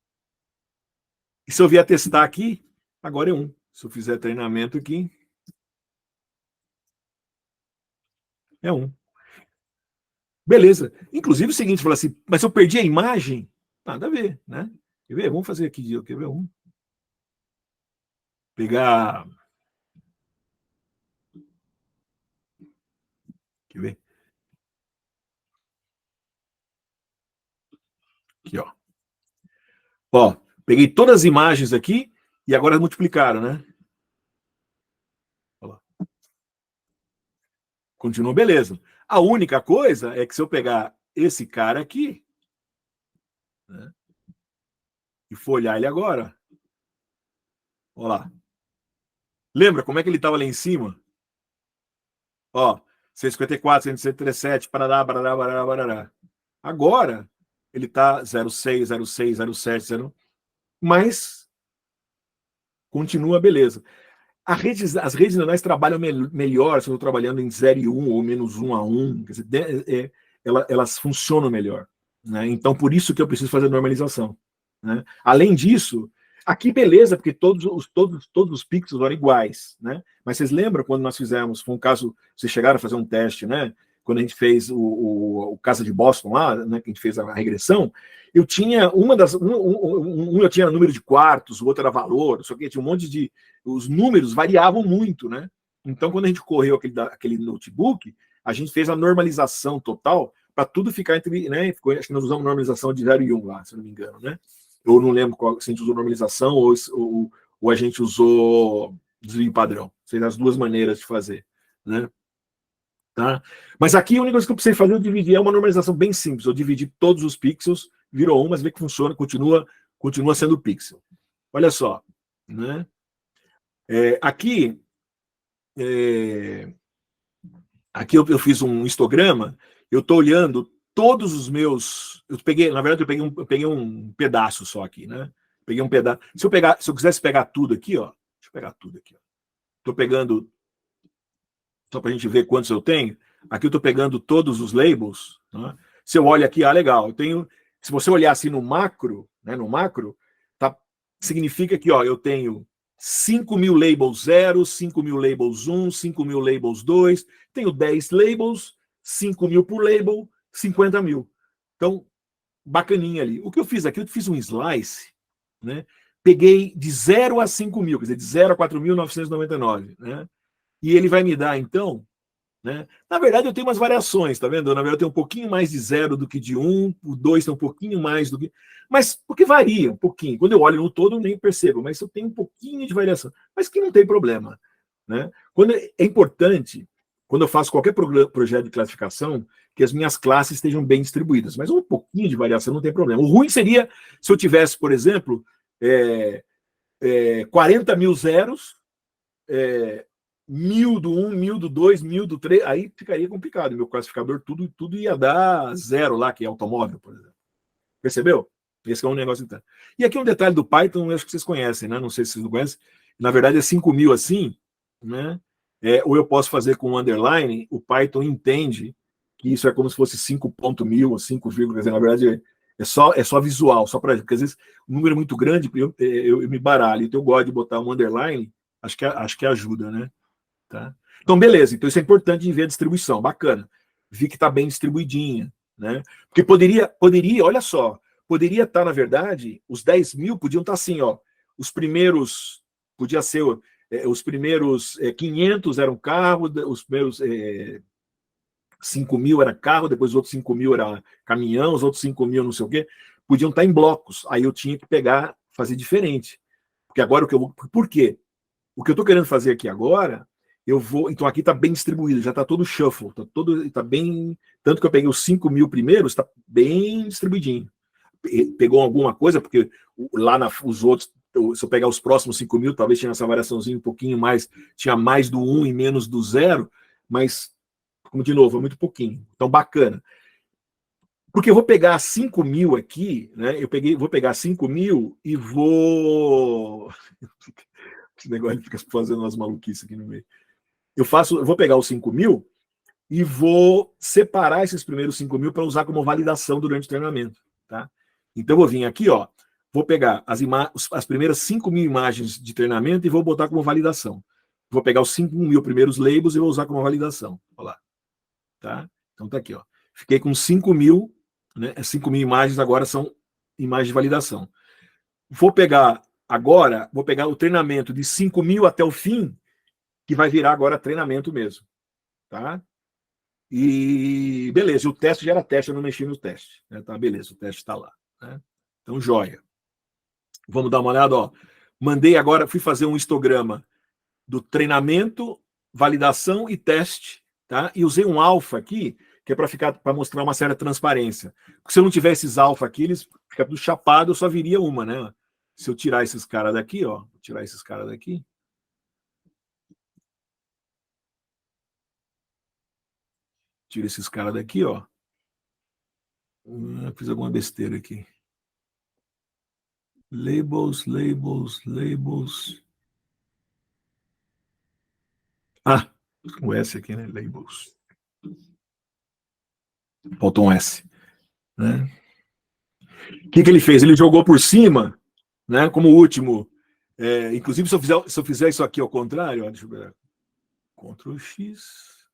E se eu vier testar aqui, agora é 1. Se eu fizer treinamento aqui, é 1. Beleza. Inclusive o seguinte, fala assim, mas se eu perdi a imagem, nada a ver, né? Quer ver? Vamos fazer aqui, quer ver? Pegar... Quer ver? Aqui, ó. Ó, peguei todas as imagens aqui e agora multiplicaram, né? Continua beleza. A única coisa é que se eu pegar esse cara aqui, né, e for olhar ele agora, olha lá. Lembra como é que ele estava lá em cima? Ó, 154, 137, parará, barará, barará, barará. Agora, ele está 06, 06, 07, 0, mas continua beleza. As redes neurais trabalham melhor se eu estou trabalhando em 0 e 1 ou menos 1 a 1. Quer dizer, elas funcionam melhor. Né? Então, por isso que eu preciso fazer normalização. Né? Além disso, aqui beleza, porque todos os pixels eram iguais. Né? Mas vocês lembram quando nós fizemos, foi um caso, vocês chegaram a fazer um teste, né? quando a gente fez o Casa de Boston lá, né, que a gente fez a regressão, eu tinha eu tinha número de quartos, o outro era valor, só que tinha um monte de... Os números variavam muito, né? Então, quando a gente correu aquele notebook, a gente fez a normalização total para tudo ficar entre... Né, acho que nós usamos normalização de 0 e 1 lá, se não me engano, né? Eu não lembro se a gente usou normalização ou a gente usou desvio padrão. Sei as duas maneiras de fazer, né? Tá? Mas aqui a única coisa que eu precisei fazer, eu dividi, é uma normalização bem simples. Eu dividi todos os pixels, virou um, mas vê que funciona, continua sendo pixel. Olha só, né? Aqui eu fiz um histograma, eu estou olhando todos os meus... Na verdade, eu peguei um pedaço só aqui, né? Peguei um pedaço. Se eu quisesse pegar tudo aqui, ó, deixa eu pegar tudo aqui. Estou pegando, só para a gente ver quantos eu tenho. Aqui eu estou pegando todos os labels. Né? Se eu olho aqui, legal. Eu tenho. Se você olhar assim no macro, né? No macro, tá, significa que, ó, eu tenho 5.000 labels 0, 5.000 labels 1, 5.000 labels 2, tenho 10 labels, 5.000 por label, 50.000. Então, bacaninha ali. O que eu fiz aqui, eu fiz um slice, né? Peguei de 0 a 5.000, quer dizer, de 0 a 4.999, né? E ele vai me dar, então, né? Na verdade, eu tenho umas variações, tá vendo? Na verdade, eu tenho um pouquinho mais de 0 do que de 1, o 2 tem um pouquinho mais do que... Mas, porque varia um pouquinho. Quando eu olho no todo, eu nem percebo, mas eu tenho um pouquinho de variação. Mas que não tem problema, né? É importante, quando eu faço qualquer projeto de classificação, que as minhas classes estejam bem distribuídas. Mas um pouquinho de variação não tem problema. O ruim seria se eu tivesse, por exemplo, 40.000 zeros, 1.000 do 1, 1.000 do 2, 1.000 do 3, aí ficaria complicado. Meu classificador, tudo ia dar 0 lá, que é automóvel, por exemplo. Percebeu? Esse é um negócio então. E aqui um detalhe do Python, eu acho que vocês conhecem, né? Não sei se vocês não conhecem. Na verdade, é 5.000 assim, né? Ou eu posso fazer com um underline, o Python entende que isso é como se fosse 5.1000 ou 5, quer dizer, na verdade, é só visual, só para... Porque às vezes o número é muito grande, eu me baralho, então eu gosto de botar um underline, acho que ajuda, né? Tá? Então, beleza. Então, isso é importante de ver a distribuição. Bacana. Vi que está bem distribuidinha. Né? Porque poderia, olha só, poderia estar, na verdade, os 10.000 podiam estar assim, ó. Os primeiros, podia ser, os primeiros 500 eram carro, os primeiros 5.000 era carro, depois os outros 5.000 era caminhão, os outros 5.000 não sei o quê. Podiam estar em blocos. Aí eu tinha que pegar, fazer diferente. Porque agora o que eu vou... Por quê? O que eu estou querendo fazer aqui agora, eu vou... Então aqui está bem distribuído, já está todo shuffle, está bem... Tanto que eu peguei os 5.000 primeiros, está bem distribuidinho. Pegou alguma coisa, porque lá os outros, se eu pegar os próximos 5.000, talvez tinha essa variaçãozinha um pouquinho mais, tinha mais do 1 e menos do 0, mas, como de novo, é muito pouquinho. Então, bacana. Porque eu vou pegar 5.000 aqui, né? Vou pegar 5.000 e vou... Esse negócio fica fazendo umas maluquices aqui no meio. Eu vou pegar os 5.000 e vou separar esses primeiros 5.000 para usar como validação durante o treinamento. Tá? Então, eu vou vir aqui, ó, vou pegar as primeiras 5.000 imagens de treinamento e vou botar como validação. Vou pegar os 5.000 primeiros labels e vou usar como validação. Olha lá. Tá? Então, tá aqui. Ó. Fiquei com 5.000, né? 5.000 imagens agora são imagens de validação. Vou pegar o treinamento de 5.000 até o fim, que vai virar agora treinamento mesmo. Tá? E beleza, o teste já era teste, eu não mexi no teste. Né? Tá, beleza, o teste está lá. Né? Então, joia. Vamos dar uma olhada, ó. Mandei agora, fui fazer um histograma do treinamento, validação e teste, tá? E usei um alfa aqui, que é para mostrar uma certa transparência. Porque se eu não tivesse esses alfa aqui, eles ficam tudo chapado, eu só viria uma, né? Se eu tirar esses caras daqui, ó, tirar esses caras daqui. Tira esses caras daqui, ó. Fiz alguma besteira aqui. Labels, labels, labels. Ah, o S aqui, né? Labels. Faltou um S. Né? O que ele fez? Ele jogou por cima, né? Como último. Inclusive, se eu fizer isso aqui ao contrário, ó, deixa eu ver. Ctrl X.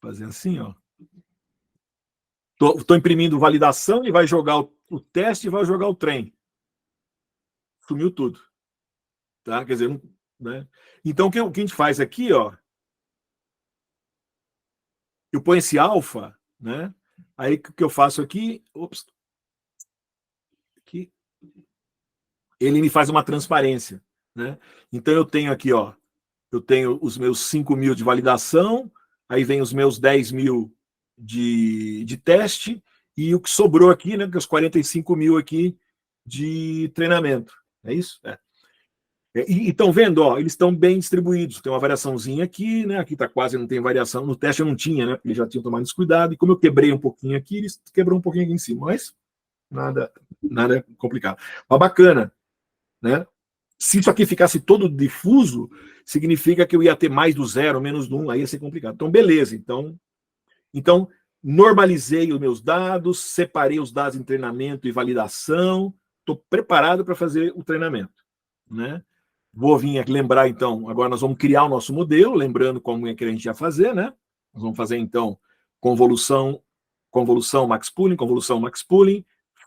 Fazer assim, ó. Tô imprimindo validação e vai jogar o teste e vai jogar o trem. Sumiu tudo. Tá? Quer dizer, né? Então, o que a gente faz aqui, ó, eu ponho esse alfa, né? Aí o que eu faço aqui, aqui, ele me faz uma transparência, né? Então eu tenho aqui, ó, eu tenho os meus 5.000 de validação, aí vem os meus 10.000 de teste, e o que sobrou aqui, né? Os 45.000 aqui de treinamento. É isso? É. E estão vendo, ó, eles estão bem distribuídos. Tem uma variaçãozinha aqui, né? Aqui tá quase não tem variação. No teste eu não tinha, né? Porque eles já tinham tomado esse cuidado. E como eu quebrei um pouquinho aqui, eles quebrou um pouquinho aqui em cima. Mas nada complicado. Mas bacana, né? Se isso aqui ficasse todo difuso, significa que eu ia ter mais do 0, menos do 1, aí ia ser complicado. Então, beleza. Então normalizei os meus dados, separei os dados em treinamento e validação. Estou preparado para fazer o treinamento, né? Vou vir aqui lembrar, então, agora nós vamos criar o nosso modelo, lembrando como é que a gente ia fazer, né? Nós vamos fazer, então, convolução, max pooling,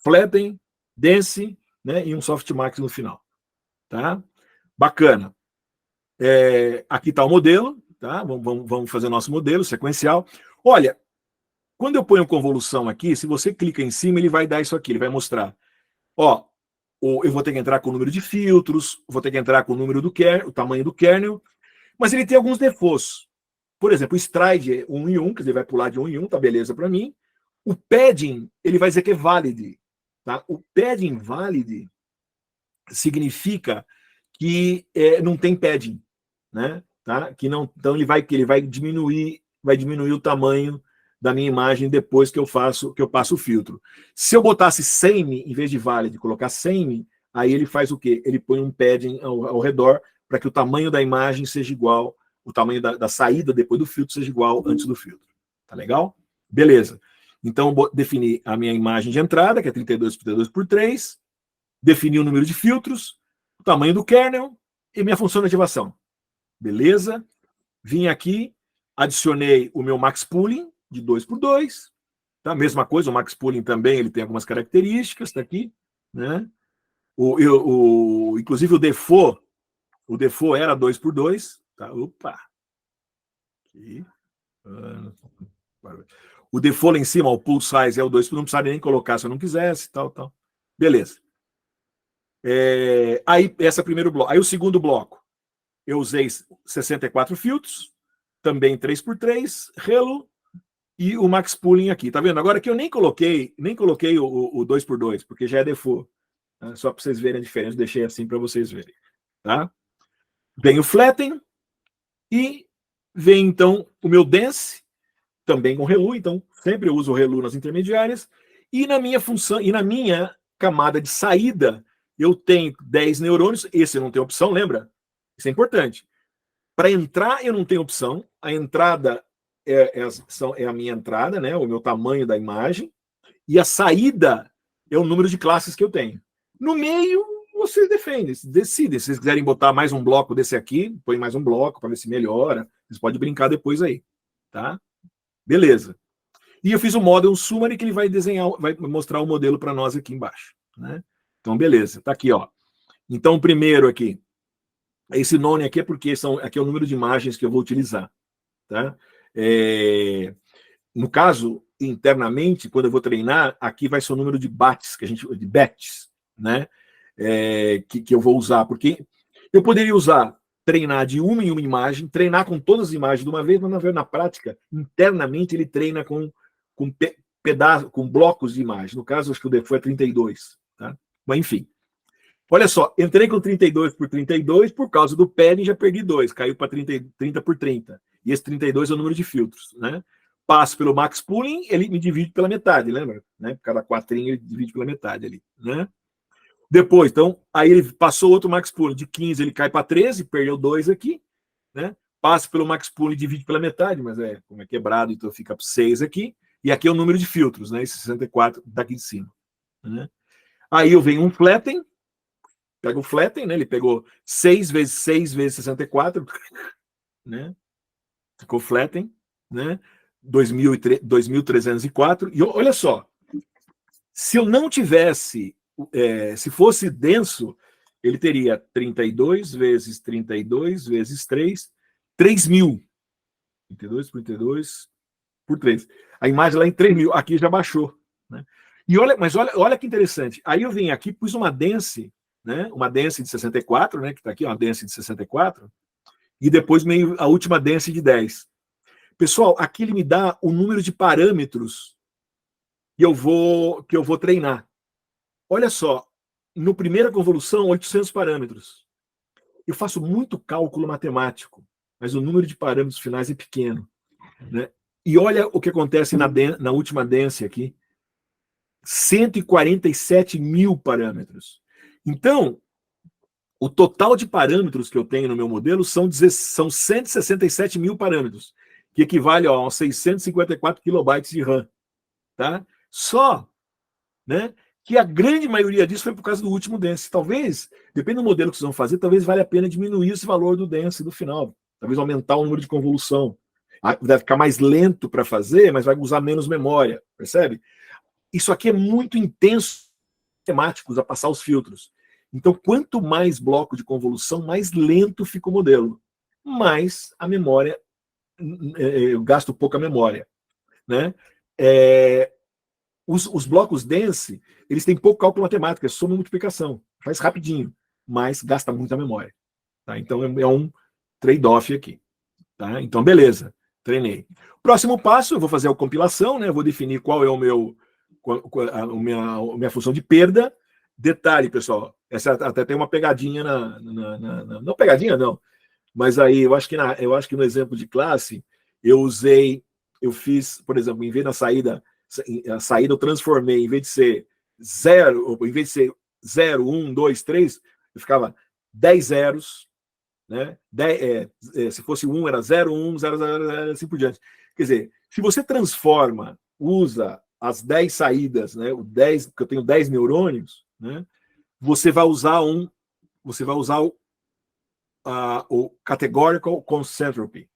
flatten, dense, né? E um softmax no final, tá? Bacana. Aqui está o modelo, tá? Vamos fazer o nosso modelo sequencial. Olha, quando eu ponho convolução aqui, se você clica em cima, ele vai dar isso aqui, ele vai mostrar, ó, eu vou ter que entrar com o número de filtros, vou ter que entrar com o número do kernel, o tamanho do kernel, mas ele tem alguns defaults. Por exemplo, o stride é 1 em 1, quer dizer, vai pular de 1 em 1, tá beleza para mim. O padding, ele vai dizer que é valid. Tá? O padding valid significa que não tem padding, né? Tá? Que não, então ele vai diminuir o tamanho da minha imagem depois que eu passo o filtro. Se eu botasse same em vez de valid, colocar same, aí ele faz o quê? Ele põe um padding ao redor para que o tamanho da imagem seja igual, o tamanho da saída depois do filtro seja igual antes do filtro. Tá legal? Beleza. Então, defini a minha imagem de entrada, que é 32 por 32 por 3, defini o número de filtros, o tamanho do kernel e minha função de ativação. Beleza? Vim aqui, adicionei o meu max pooling de 2 por 2, tá? Mesma coisa, o max pooling também ele tem algumas características, tá aqui, né? Inclusive o default era 2 por 2, tá? Opa! Aqui. O default lá em cima, o pool size é o 2 por 1, não precisaria nem colocar se eu não quisesse, tal. Beleza. Aí, esse é o primeiro bloco. Aí, o segundo bloco, eu usei 64 filtros, também 3x3, relo e o max pooling aqui. Tá vendo? Agora que eu nem coloquei o 2x2, porque já é default. Tá? Só para vocês verem a diferença, deixei assim para vocês verem. Tá? Vem o flatten e vem, então, o meu dense, também com relu. Então, sempre eu uso o relu nas intermediárias. E na minha função, e na minha camada de saída, eu tenho 10 neurônios. Esse não tem opção, lembra? Isso é importante. Para entrar, eu não tenho opção. A entrada é a minha entrada, né? O meu tamanho da imagem. E a saída é o número de classes que eu tenho. No meio, vocês decidem. Se vocês quiserem botar mais um bloco desse aqui, põe mais um bloco para ver se melhora. Vocês podem brincar depois aí. Tá? Beleza. E eu fiz o model summary que ele vai mostrar o modelo para nós aqui embaixo. Né? Então, beleza. Tá aqui, ó. Então, o primeiro aqui, esse nome aqui é porque aqui é o número de imagens que eu vou utilizar. Tá? No caso, internamente, quando eu vou treinar, aqui vai ser o número de bats, de bets, né? Que eu vou usar, porque eu poderia treinar de uma em uma imagem, treinar com todas as imagens de uma vez, mas na prática, internamente, ele treina com blocos de imagem. No caso, acho que o default é 32. Tá? Mas, enfim. Olha só, entrei com 32 por 32, por causa do padding já perdi 2, caiu para 30 por 30. E esse 32 é o número de filtros. Né? Passo pelo max pooling, ele me divide pela metade, lembra? Né? Cada quatrinho ele divide pela metade ali. Né? Depois, então, aí ele passou outro max pooling de 15, ele cai para 13, perdeu 2 aqui. Né? Passa pelo max pooling e divide pela metade, mas como é quebrado, então fica 6 aqui. E aqui é o número de filtros, né? Esse 64 daqui de cima. Né? Aí eu venho um flatten, pega o flatten, né? Ele pegou 6 vezes 6 vezes 64, né? Ficou flatten, né? 2.304. E olha só, se eu não tivesse, se fosse denso, ele teria 32 vezes 32 vezes 3, 3.000. 32 por 32 por 3. A imagem lá em 3.000, aqui já baixou. Né? E olha que interessante. Aí eu vim aqui, pus uma dense, né? Uma dense de 64, né? Que está aqui, uma dense de 64, e depois a última dense de 10. Pessoal, aqui ele me dá o número de parâmetros que eu vou treinar. Olha só, no primeira convolução, 800 parâmetros. Eu faço muito cálculo matemático, mas o número de parâmetros finais é pequeno. Né? E olha o que acontece na última dense aqui. 147.000 parâmetros. Então, o total de parâmetros que eu tenho no meu modelo são 167.000 parâmetros, que equivale a 654 kilobytes de RAM. Tá? Só, né, que a grande maioria disso foi por causa do último dense. Talvez, depende do modelo que vocês vão fazer, talvez valha a pena diminuir esse valor do dense do final. Talvez aumentar o número de convolução. Vai ficar mais lento para fazer, mas vai usar menos memória. Percebe? Isso aqui é muito intenso temáticos a passar os filtros. Então, quanto mais bloco de convolução, mais lento fica o modelo. Mais a memória, eu gasto pouca memória. Né? Os blocos dense, eles têm pouco cálculo matemático, é soma e multiplicação. Faz rapidinho, mas gasta muita memória. Tá? Então, é um trade-off aqui. Tá? Então, beleza, treinei. Próximo passo, eu vou fazer a compilação, né? Eu vou definir qual é a minha função de perda. Detalhe, pessoal, essa até tem uma pegadinha não pegadinha, não. Mas aí, eu acho que no exemplo de classe, eu fiz, por exemplo, em vez da saída, eu transformei, em vez de ser 0, 1, 2, 3, eu ficava 10 zeros, né? Se fosse 1, era 0, 1, 0, 0, 0, assim por diante. Quer dizer, se você usa as 10 saídas, né? Porque eu tenho 10 neurônios, né? Você vai usar o categorical concentropy.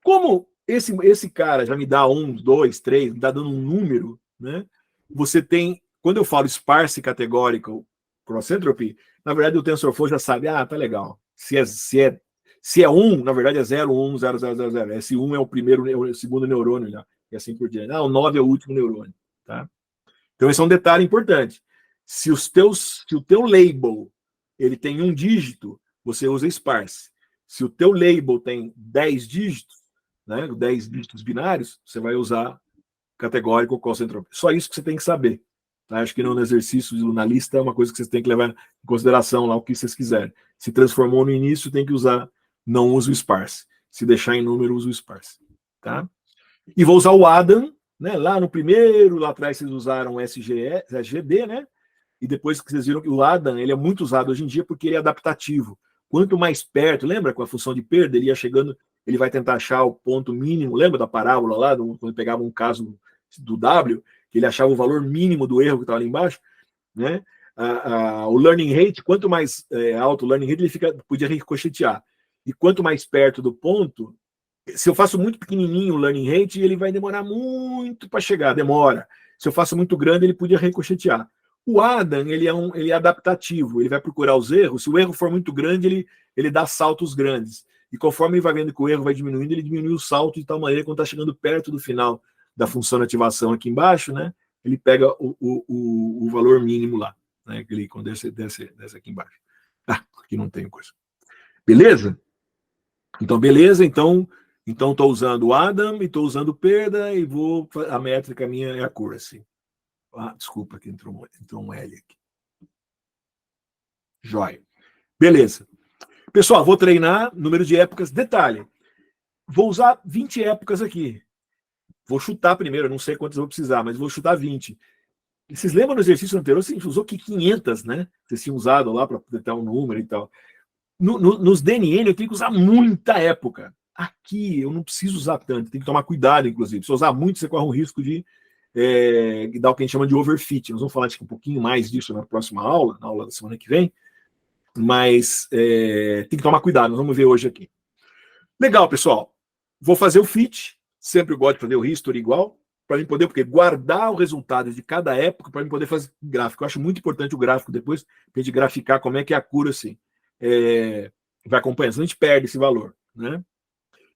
Como esse cara já me dá 1, 2, 3, me dá dando um número, né? Você tem, quando eu falo sparse categorical concentropy, na verdade o TensorFlow já sabe, tá legal. Se é 1, na verdade é 0, 1, 0, 0, 0, 0. Esse 1 é o segundo neurônio já, e assim por diante. O 9 é o último neurônio. Tá? Então esse é um detalhe importante. Se o teu label ele tem um dígito, você usa sparse. Se o teu label tem 10 dígitos, né, 10 dígitos binários, você vai usar categórico concentropy. Só isso que você tem que saber. Tá? Acho que no exercício, na lista, é uma coisa que vocês têm que levar em consideração lá, o que vocês quiserem. Se transformou no início, tem que usar, não usa o sparse. Se deixar em número, usa o sparse. Tá? E vou usar o Adam, né? Lá no primeiro, lá atrás vocês usaram o SGD, né? E depois que vocês viram que o Adam, ele é muito usado hoje em dia porque ele é adaptativo. Quanto mais perto, lembra com a função de perda, ele ia chegando, ele vai tentar achar o ponto mínimo, lembra da parábola lá, quando pegava um caso do W, que ele achava o valor mínimo do erro que estava ali embaixo, né? O learning rate, quanto mais alto o learning rate, ele podia ricochetear. E quanto mais perto do ponto, se eu faço muito pequenininho o learning rate, ele vai demorar muito para chegar, demora. Se eu faço muito grande, ele podia ricochetear. O Adam, ele é adaptativo, ele vai procurar os erros. Se o erro for muito grande, ele dá saltos grandes. E conforme ele vai vendo que o erro vai diminuindo, ele diminui o salto de tal maneira que quando está chegando perto do final da função de ativação aqui embaixo, né, ele pega o valor mínimo lá. Né, quando desce aqui embaixo. Aqui não tem coisa. Beleza? Então, beleza. Então estou usando o Adam e estou usando perda e a métrica minha é a accuracy. Desculpa que entrou um L aqui. Joia. Beleza. Pessoal, vou treinar número de épocas. Detalhe, vou usar 20 épocas aqui. Vou chutar primeiro, não sei quantas eu vou precisar, mas vou chutar 20. E vocês lembram no exercício anterior, a gente usou que 500, né? Vocês tinham usado lá para tentar um número e tal. Nos DNN eu tenho que usar muita época. Aqui eu não preciso usar tanto, tem que tomar cuidado, inclusive. Se eu usar muito, você corre um risco de dar o que a gente chama de overfit. Nós vamos falar um pouquinho mais disso na próxima aula, na aula da semana que vem, mas tem que tomar cuidado, nós vamos ver hoje aqui. Legal, pessoal. Vou fazer o fit, Sempre gosto de fazer o history igual, para mim poder, porque guardar o resultado de cada época para mim poder fazer gráfico. Eu acho muito importante o gráfico depois, para a gente graficar como é que a accuracy vai acompanhando, senão a gente perde esse valor, né?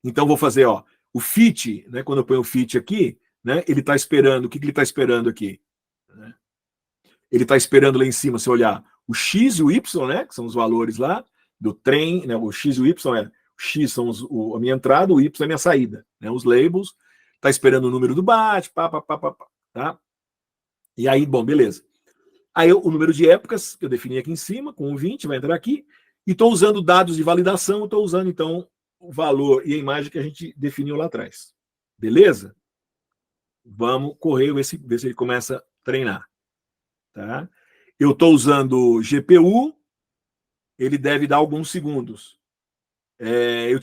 Então vou fazer, ó, o fit, né? Quando eu ponho o fit aqui, né? Ele está esperando, o que ele está esperando aqui? Né? Ele está esperando lá em cima, se olhar o x e o y, né? Que são os valores lá do trem, né? O x e o y o x são a minha entrada, o y é a minha saída, né? Os labels. Está esperando o número do bate, tá? E aí, bom, beleza. Aí o número de épocas que eu defini aqui em cima, com o 20, vai entrar aqui. E estou usando dados de validação, estou usando, então, o valor e a imagem que a gente definiu lá atrás. Beleza? Vamos correr, ver se ele começa a treinar. Tá? Eu estou usando GPU, ele deve dar alguns segundos. Eu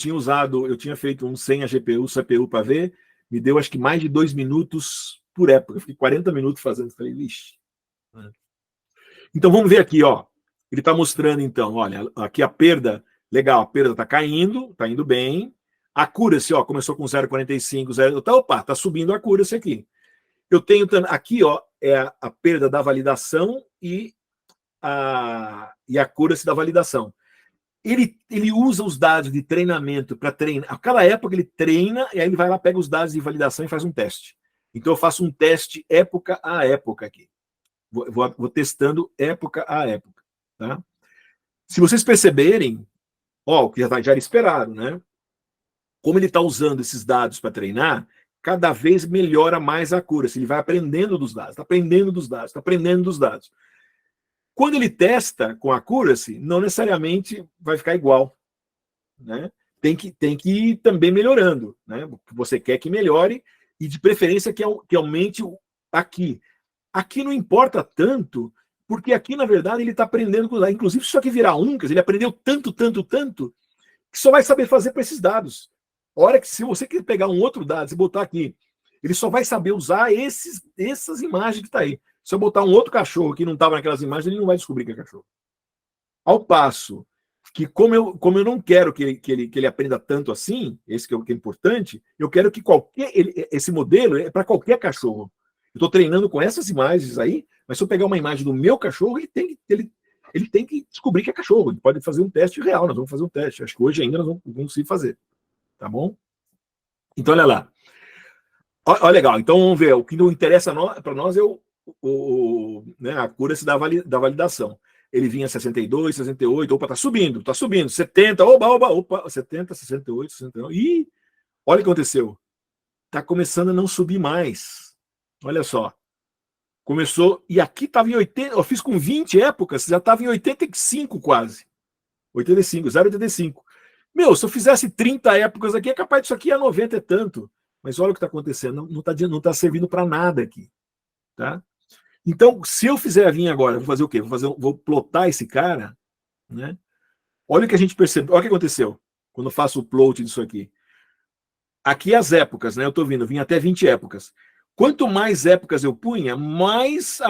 tinha feito um sem a GPU, CPU para ver, me deu acho que mais de 2 minutos por época. Eu fiquei 40 minutos fazendo. Falei, vixe. Então vamos ver aqui, ó. Ele está mostrando, então, olha, aqui a perda, legal, a perda está caindo, está indo bem. A accuracy, ó, começou com 0,45, 0, tá, opa, está subindo a accuracy aqui. Eu tenho aqui, ó, é a perda da validação e a accuracy da validação. Ele usa os dados de treinamento para treinar. A cada época ele treina e aí ele vai lá, pega os dados de validação e faz um teste. Então eu faço um teste época a época aqui. Vou testando época a época. Tá? Se vocês perceberem, ó, o que já era esperado, né? Como ele está usando esses dados para treinar, cada vez melhora mais a accuracy. Ele vai aprendendo dos dados, está aprendendo dos dados, está aprendendo dos dados. Quando ele testa com a accuracy, não necessariamente vai ficar igual. Né? Tem que ir também melhorando. Né? Você quer que melhore e, de preferência, que aumente aqui. Aqui não importa tanto, porque aqui, na verdade, ele está aprendendo com dados. Inclusive, se isso aqui virar quer dizer, ele aprendeu tanto, que só vai saber fazer para esses dados. A hora que, se você quer pegar um outro dado e botar aqui, ele só vai saber usar essas imagens que está aí. Se eu botar um outro cachorro que não estava naquelas imagens, ele não vai descobrir que é cachorro. Ao passo que, como eu não quero que ele aprenda tanto assim, esse que é importante, eu quero que esse modelo é para qualquer cachorro. Eu estou treinando com essas imagens aí, mas se eu pegar uma imagem do meu cachorro, ele tem que descobrir que é cachorro. Ele pode fazer um teste real, nós vamos fazer um teste. Acho que hoje ainda nós vamos conseguir fazer. Tá bom? Então, olha lá. Olha, legal. Então, vamos ver. O que não interessa para nós é a accuracy da validação. Ele vinha 62, 68, opa, tá subindo, 70, opa, 70, 68, 69. E olha o que aconteceu. Tá começando a não subir mais. Olha só. Começou, e aqui estava em 80, eu fiz com 20 épocas, já estava em 85 quase. 85, 0,85. Meu, se eu fizesse 30 épocas aqui, é capaz disso aqui a 90 é tanto. Mas olha o que está acontecendo, não está servindo para nada aqui. Tá? Então, se eu fizer a vinha agora, vou fazer o quê? Vou plotar esse cara, né? Olha o que a gente percebeu, olha o que aconteceu quando eu faço o plot disso aqui. Aqui as épocas, né? Eu estou vindo, vinha até 20 épocas. Quanto mais épocas eu punha, mais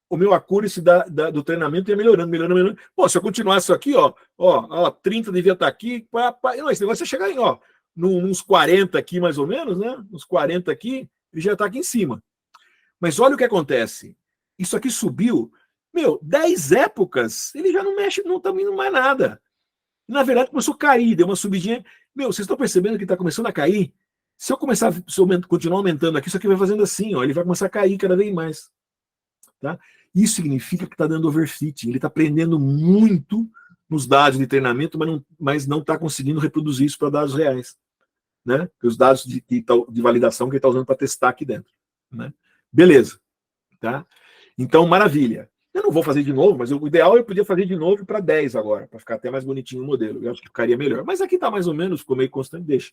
o meu accuracy do treinamento ia melhorando. Pô, se eu continuasse isso aqui, ó, 30 devia estar aqui, não, esse negócio ia chegar em, ó, uns 40 aqui mais ou menos, né? Uns 40 aqui, ele já está aqui em cima. Mas olha o que acontece. Isso aqui subiu, 10 épocas, ele já não mexe, não está indo mais nada. Na verdade, começou a cair, deu uma subidinha. Vocês estão percebendo que está começando a cair? Se eu continuar aumentando aqui, isso aqui vai fazendo assim, ó, ele vai começar a cair cada vez mais. Tá? Isso significa que está dando overfitting. Ele está aprendendo muito nos dados de treinamento, mas não está conseguindo reproduzir isso para dados reais. Né? Os dados de validação que ele está usando para testar aqui dentro. Né? Beleza. Tá? Então, maravilha. Eu não vou fazer de novo, mas o ideal eu podia fazer de novo para 10 agora, para ficar até mais bonitinho o modelo. Eu acho que ficaria melhor. Mas aqui está mais ou menos, ficou meio constante, deixa.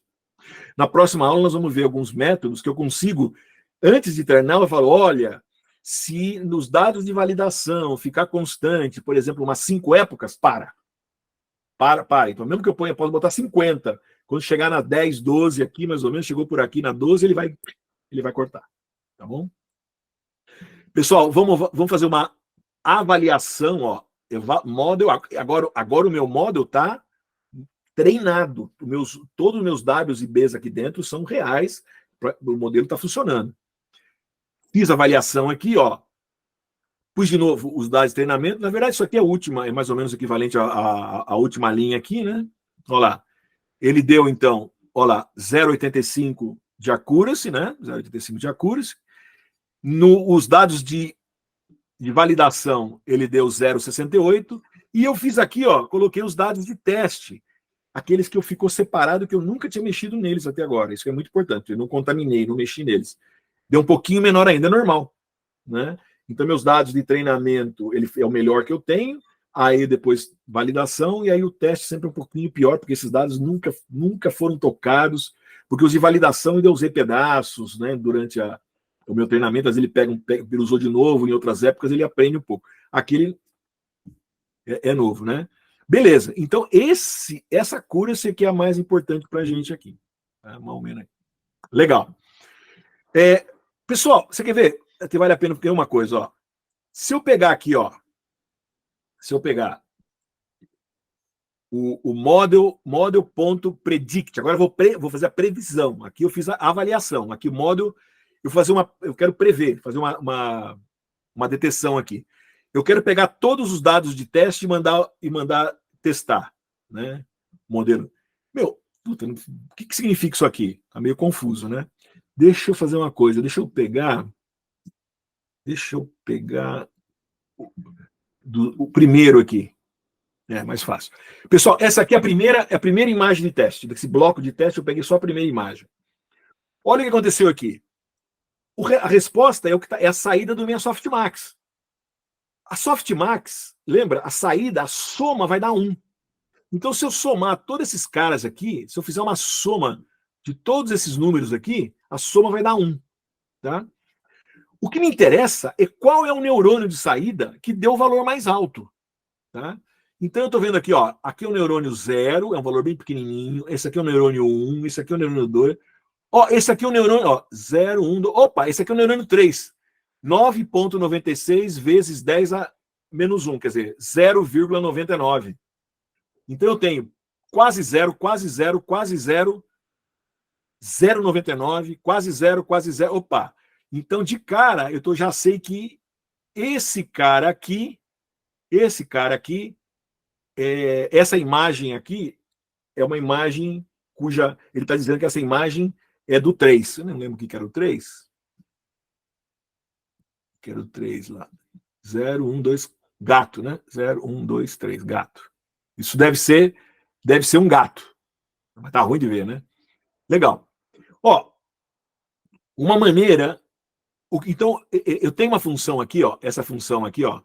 Na próxima aula nós vamos ver alguns métodos que eu consigo, antes de treinar, eu falo, olha, se nos dados de validação ficar constante, por exemplo, umas 5 épocas, para. Então, mesmo que eu ponha, posso botar 50. Quando chegar na 10, 12 aqui, mais ou menos, chegou por aqui na 12, ele vai cortar. Tá bom? Pessoal, vamos fazer uma avaliação, ó. Model, agora o meu model tá treinado. Todos os meus Ws e Bs aqui dentro são reais, o modelo está funcionando. Fiz a avaliação aqui, ó. Pus de novo os dados de treinamento. Na verdade, isso aqui é a última, é mais ou menos equivalente à última linha aqui, né? Olha lá. Ele deu, então, olha lá, 0,85 de accuracy, né? 0,85 de accuracy. Os dados de validação, ele deu 0,68. E eu fiz aqui, ó, coloquei os dados de teste, aqueles que eu ficou separado, que eu nunca tinha mexido neles até agora. Isso é muito importante. Eu não contaminei, não mexi neles. Deu um pouquinho menor ainda, é normal, né? Então, meus dados de treinamento, ele é o melhor que eu tenho, aí depois validação, e aí o teste sempre é um pouquinho pior, porque esses dados nunca foram tocados, porque os de validação eu usei pedaços, né, durante o meu treinamento, às vezes ele usou de novo, em outras épocas ele aprende um pouco. Aquele é novo, né? Beleza, então essa accuracy que é a mais importante para a gente aqui. Tá? Mais ou menos. Legal. Pessoal, você quer ver? Que vale a pena porque é uma coisa, ó. Se eu pegar aqui, ó, se eu pegar o model.predict, agora eu vou fazer a previsão. Aqui eu fiz a avaliação. Aqui o model, eu quero prever, fazer uma detecção aqui. Eu quero pegar todos os dados de teste e mandar testar, né? Modelo. Meu, puta, o que significa isso aqui? Tá meio confuso, né? Deixa eu fazer uma coisa, deixa eu pegar o primeiro aqui. É mais fácil. Pessoal, essa aqui é a primeira imagem de teste. Desse bloco de teste, eu peguei só a primeira imagem. Olha o que aconteceu aqui. A resposta é a saída do minha Softmax. A Softmax, lembra? A saída, a soma vai dar 1. Então, se eu somar todos esses caras aqui, se eu fizer uma soma de todos esses números aqui, a soma vai dar 1. Tá? O que me interessa é qual é o neurônio de saída que deu o valor mais alto. Tá? Então, eu estou vendo aqui, ó, aqui é o neurônio 0, é um valor bem pequenininho. Esse aqui é o neurônio 1, esse aqui é o neurônio 2. Ó, esse aqui é o neurônio, ó, 0, 1, 2. Opa, esse aqui é o neurônio 3. 9,96 vezes 10 a menos 1, quer dizer, 0,99. Então, eu tenho quase 0, quase 0, quase 0, 0,99, quase 0, quase 0. Opa! Então, de cara, eu já sei que esse cara aqui, essa imagem aqui é uma imagem cuja... Ele está dizendo que essa imagem é do 3. Eu não lembro o que era o 3. Que era o 3 lá. 0, 1, 2, gato, né? 0, 1, 2, 3, gato. Isso deve ser um gato. Mas tá ruim de ver, né? Legal. Ó, uma maneira... Então, eu tenho uma função aqui, ó. Essa função aqui, ó.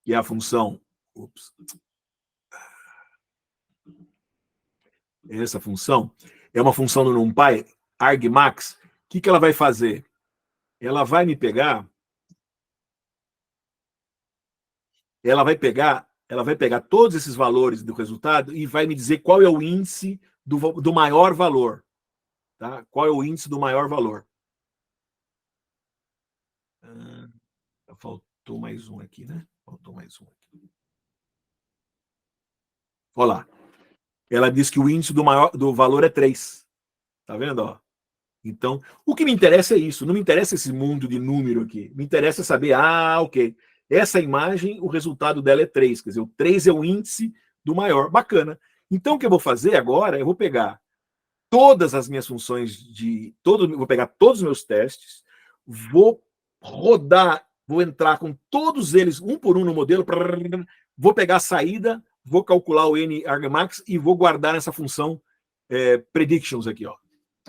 Que é a função... Ups. Essa função é uma função do NumPy, argmax. O que ela vai fazer? Ela vai me pegar... Ela vai pegar todos esses valores do resultado e vai me dizer qual é o índice do maior valor. Tá? Qual é o índice do maior valor? Faltou mais um aqui, né? Faltou mais um aqui. Olha lá. Ela diz que o índice do valor é 3. Tá vendo? Ó? Então, o que me interessa é isso. Não me interessa esse mundo de número aqui. Me interessa saber, ok. Essa imagem, o resultado dela é 3. Quer dizer, o 3 é o índice do maior. Bacana. Então, o que eu vou fazer agora, eu vou pegar todas as minhas funções vou pegar todos os meus testes, vou rodar, vou entrar com todos eles, um por um no modelo, vou pegar a saída, vou calcular o n-argmax e vou guardar nessa função predictions aqui, ó.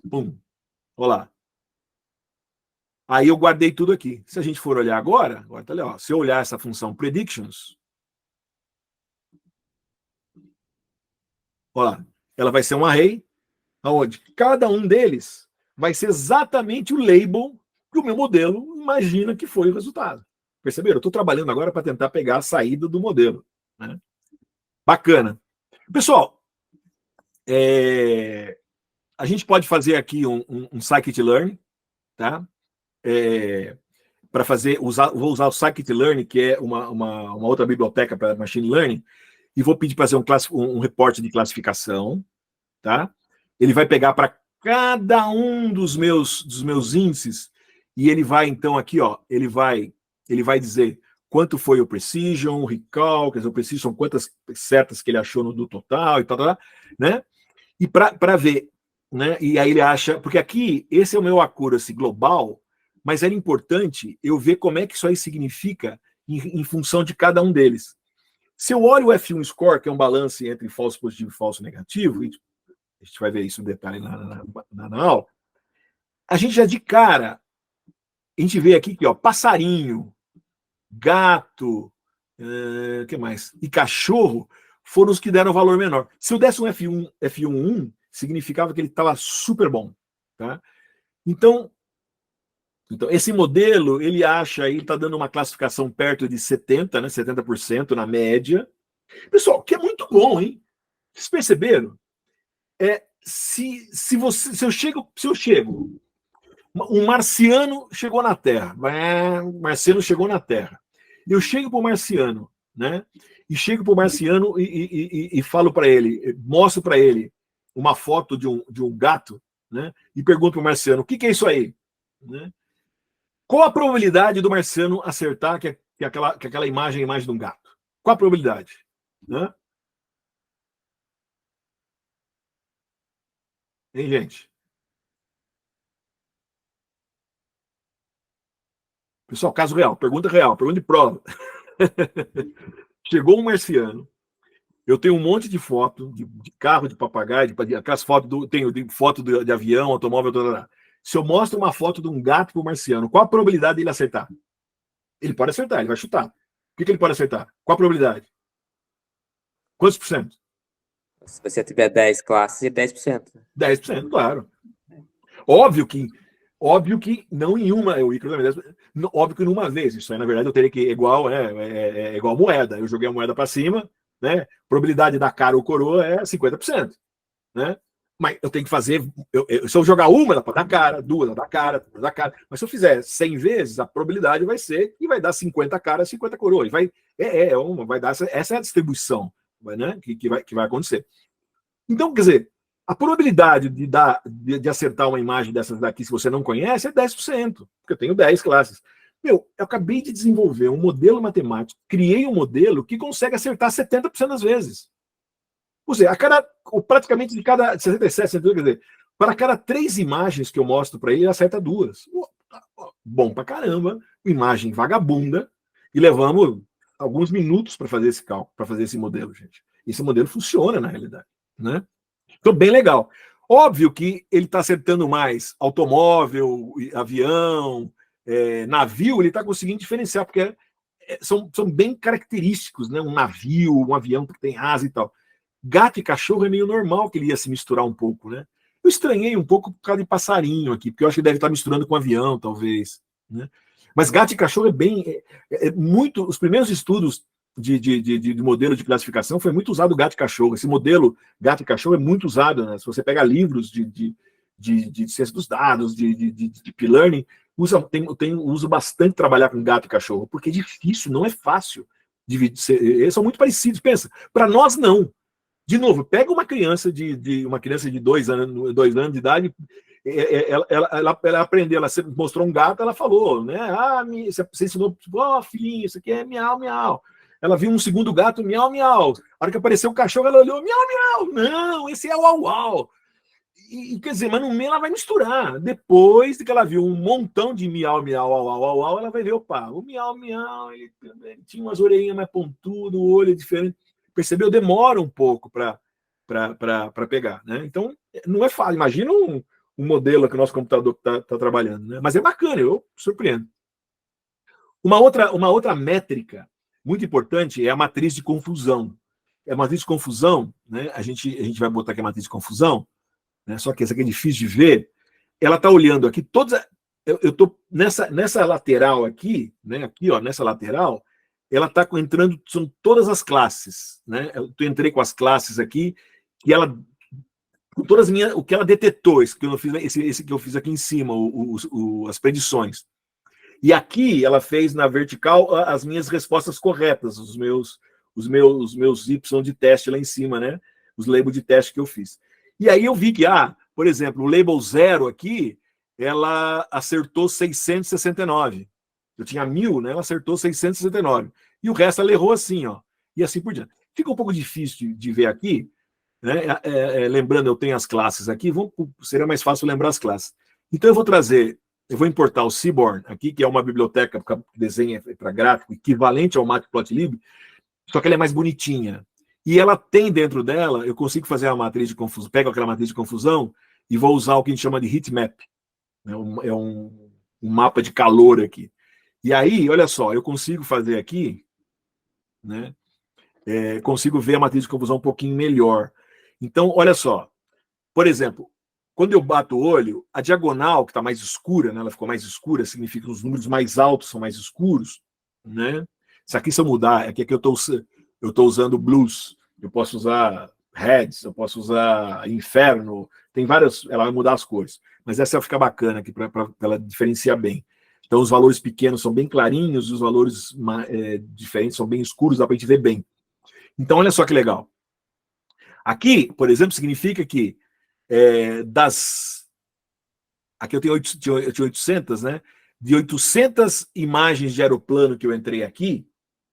Pum. Olha lá. Aí eu guardei tudo aqui. Se a gente for olhar agora tá ali, ó. Se eu olhar essa função predictions, olha lá, ela vai ser um array, onde cada um deles vai ser exatamente o label que o meu modelo imagina que foi o resultado. Perceberam? Eu estou trabalhando agora para tentar pegar a saída do modelo. Né? Bacana. Pessoal, a gente pode fazer aqui um scikit-learn, tá? Para fazer, vou usar o scikit-learn, que é uma outra biblioteca para machine learning, e vou pedir para fazer um reporte de classificação, tá? Ele vai pegar para cada um dos meus índices e ele vai, então, aqui, ó, ele vai dizer quanto foi o precision, o recall, quer dizer, o precision são quantas setas que ele achou no total e tal, né? E para ver, né? E aí ele acha, porque aqui, esse é o meu accuracy global, mas era importante eu ver como é que isso aí significa em função de cada um deles. Se eu olho o F1 score, que é um balance entre falso positivo e falso negativo, e a gente vai ver isso em detalhe na aula, a gente já de cara, a gente vê aqui que, ó, passarinho, gato, que mais? E cachorro foram os que deram valor menor. Se eu desse um F1 significava que ele estava super bom, tá? Então, esse modelo, ele acha, ele está dando uma classificação perto de 70%, né, 70% na média. Pessoal, que é muito bom, hein? Vocês perceberam? Se eu chego, um marciano chegou na Terra, marciano chegou na Terra. Eu chego para o marciano, né? E chego para o marciano e falo para ele, mostro para ele uma foto de um gato, né? E pergunto para o marciano, o que é isso aí? Né? Qual a probabilidade do marciano acertar que aquela imagem é a imagem de um gato? Qual a probabilidade? Né? Hein, gente? Pessoal, caso real, pergunta de prova. Chegou um marciano, eu tenho um monte de foto de carro, de papagaio, aquelas fotos tenho foto de avião, automóvel, Se eu mostro uma foto de um gato para o marciano, qual a probabilidade dele acertar? Ele pode acertar, ele vai chutar. O que ele pode acertar? Qual a probabilidade? Quantos por cento? Se você tiver 10 classes, é 10%. 10%, claro. Óbvio que não em uma, óbvio que numa vez. Isso aí, na verdade, eu teria que igual moeda. Eu joguei a moeda para cima, né? Probabilidade da cara ou coroa é 50%, né? Mas eu tenho que fazer. Se eu jogar uma, dá para dar cara, duas, dá cara, três, dá cara. Mas se eu fizer 100 vezes, a probabilidade vai ser que vai dar 50 caras, 50 coroas. Vai dar essa é a distribuição, né? Que vai acontecer. Então, quer dizer, a probabilidade de acertar uma imagem dessas daqui, se você não conhece, é 10%, porque eu tenho 10 classes. Eu acabei de desenvolver um modelo matemático, criei um modelo que consegue acertar 70% das vezes. Ou seja, praticamente de cada 67, quer dizer, para cada 3 imagens que eu mostro para ele acerta 2. Bom pra caramba, imagem vagabunda, e levamos alguns minutos para fazer esse cálculo, para fazer esse modelo, gente. Esse modelo funciona na realidade, né? Então, bem legal. Óbvio que ele está acertando mais automóvel, avião, navio, ele está conseguindo diferenciar, porque são bem característicos, né? Um navio, um avião que tem asa e tal. Gato e cachorro é meio normal que ele ia se misturar um pouco, né? Eu estranhei um pouco por causa de passarinho aqui, porque eu acho que deve estar misturando com avião, talvez, né? Mas gato e cachorro muito. Os primeiros estudos de modelo de classificação foi muito usado gato e cachorro. Esse modelo gato e cachorro é muito usado, né? Se você pega livros de ciência dos dados, de deep learning, uso bastante trabalhar com gato e cachorro, porque é difícil, não é fácil dividir. Eles são muito parecidos. Pensa, para nós não. De novo, pega uma criança de 2 anos de idade, ela aprendeu, ela mostrou um gato, ela falou, né? Você ensinou, filhinho, isso aqui é miau, miau. Ela viu um segundo gato, miau, miau. A hora que apareceu o cachorro, ela olhou, miau, miau. Não, esse é o uau, uau. E quer dizer, mas no meio ela vai misturar. Depois de que ela viu um montão de miau, miau, uau, uau, uau, ela vai ver, opa, o miau, miau, ele tinha umas orelhinhas mais pontudas, o olho é diferente. Percebeu? Demora um pouco para pegar, né? Então, não é fácil. Imagina um modelo que o nosso computador está trabalhando, né? Mas é bacana, eu surpreendo. Uma outra métrica muito importante é a matriz de confusão. A matriz de confusão, né? A gente vai botar aqui a matriz de confusão, né? Só que essa aqui é difícil de ver. Ela está olhando aqui todas. Eu estou nessa lateral aqui, né? Aqui, ó, nessa lateral, ela está entrando, são todas as classes, né? Eu entrei com as classes aqui, e ela, todas o que ela detetou, esse que eu fiz aqui em cima, as predições. E aqui ela fez na vertical as minhas respostas corretas, meus Y de teste lá em cima, né? Os labels de teste que eu fiz. E aí eu vi que, por exemplo, o label 0 aqui, ela acertou 669. Eu tinha 1000, né? Ela acertou 669. E o resto ela errou assim, ó. E assim por diante. Fica um pouco difícil de ver aqui, né? Lembrando, eu tenho as classes aqui, seria mais fácil lembrar as classes. Então eu vou importar o Seaborn aqui, que é uma biblioteca para desenho para gráfico, equivalente ao Matplotlib, só que ela é mais bonitinha. E ela tem dentro dela, eu consigo fazer a matriz de confusão, pego aquela matriz de confusão e vou usar o que a gente chama de heatmap. É um mapa de calor aqui. E aí, olha só, eu consigo fazer aqui, né? Consigo ver a matriz de confusão um pouquinho melhor. Então, olha só, por exemplo, quando eu bato o olho, a diagonal, que está mais escura, né, ela ficou mais escura, significa que os números mais altos são mais escuros, né? Isso aqui, se eu mudar, aqui eu estou usando blues, eu posso usar reds, eu posso usar inferno, tem várias, ela vai mudar as cores, mas essa vai ficar bacana aqui para ela diferenciar bem. Então, os valores pequenos são bem clarinhos, os valores diferentes são bem escuros, dá para a gente ver bem. Então, olha só que legal. Aqui, por exemplo, significa que aqui eu tinha 800, né? De 800 imagens de aeroplano que eu entrei aqui,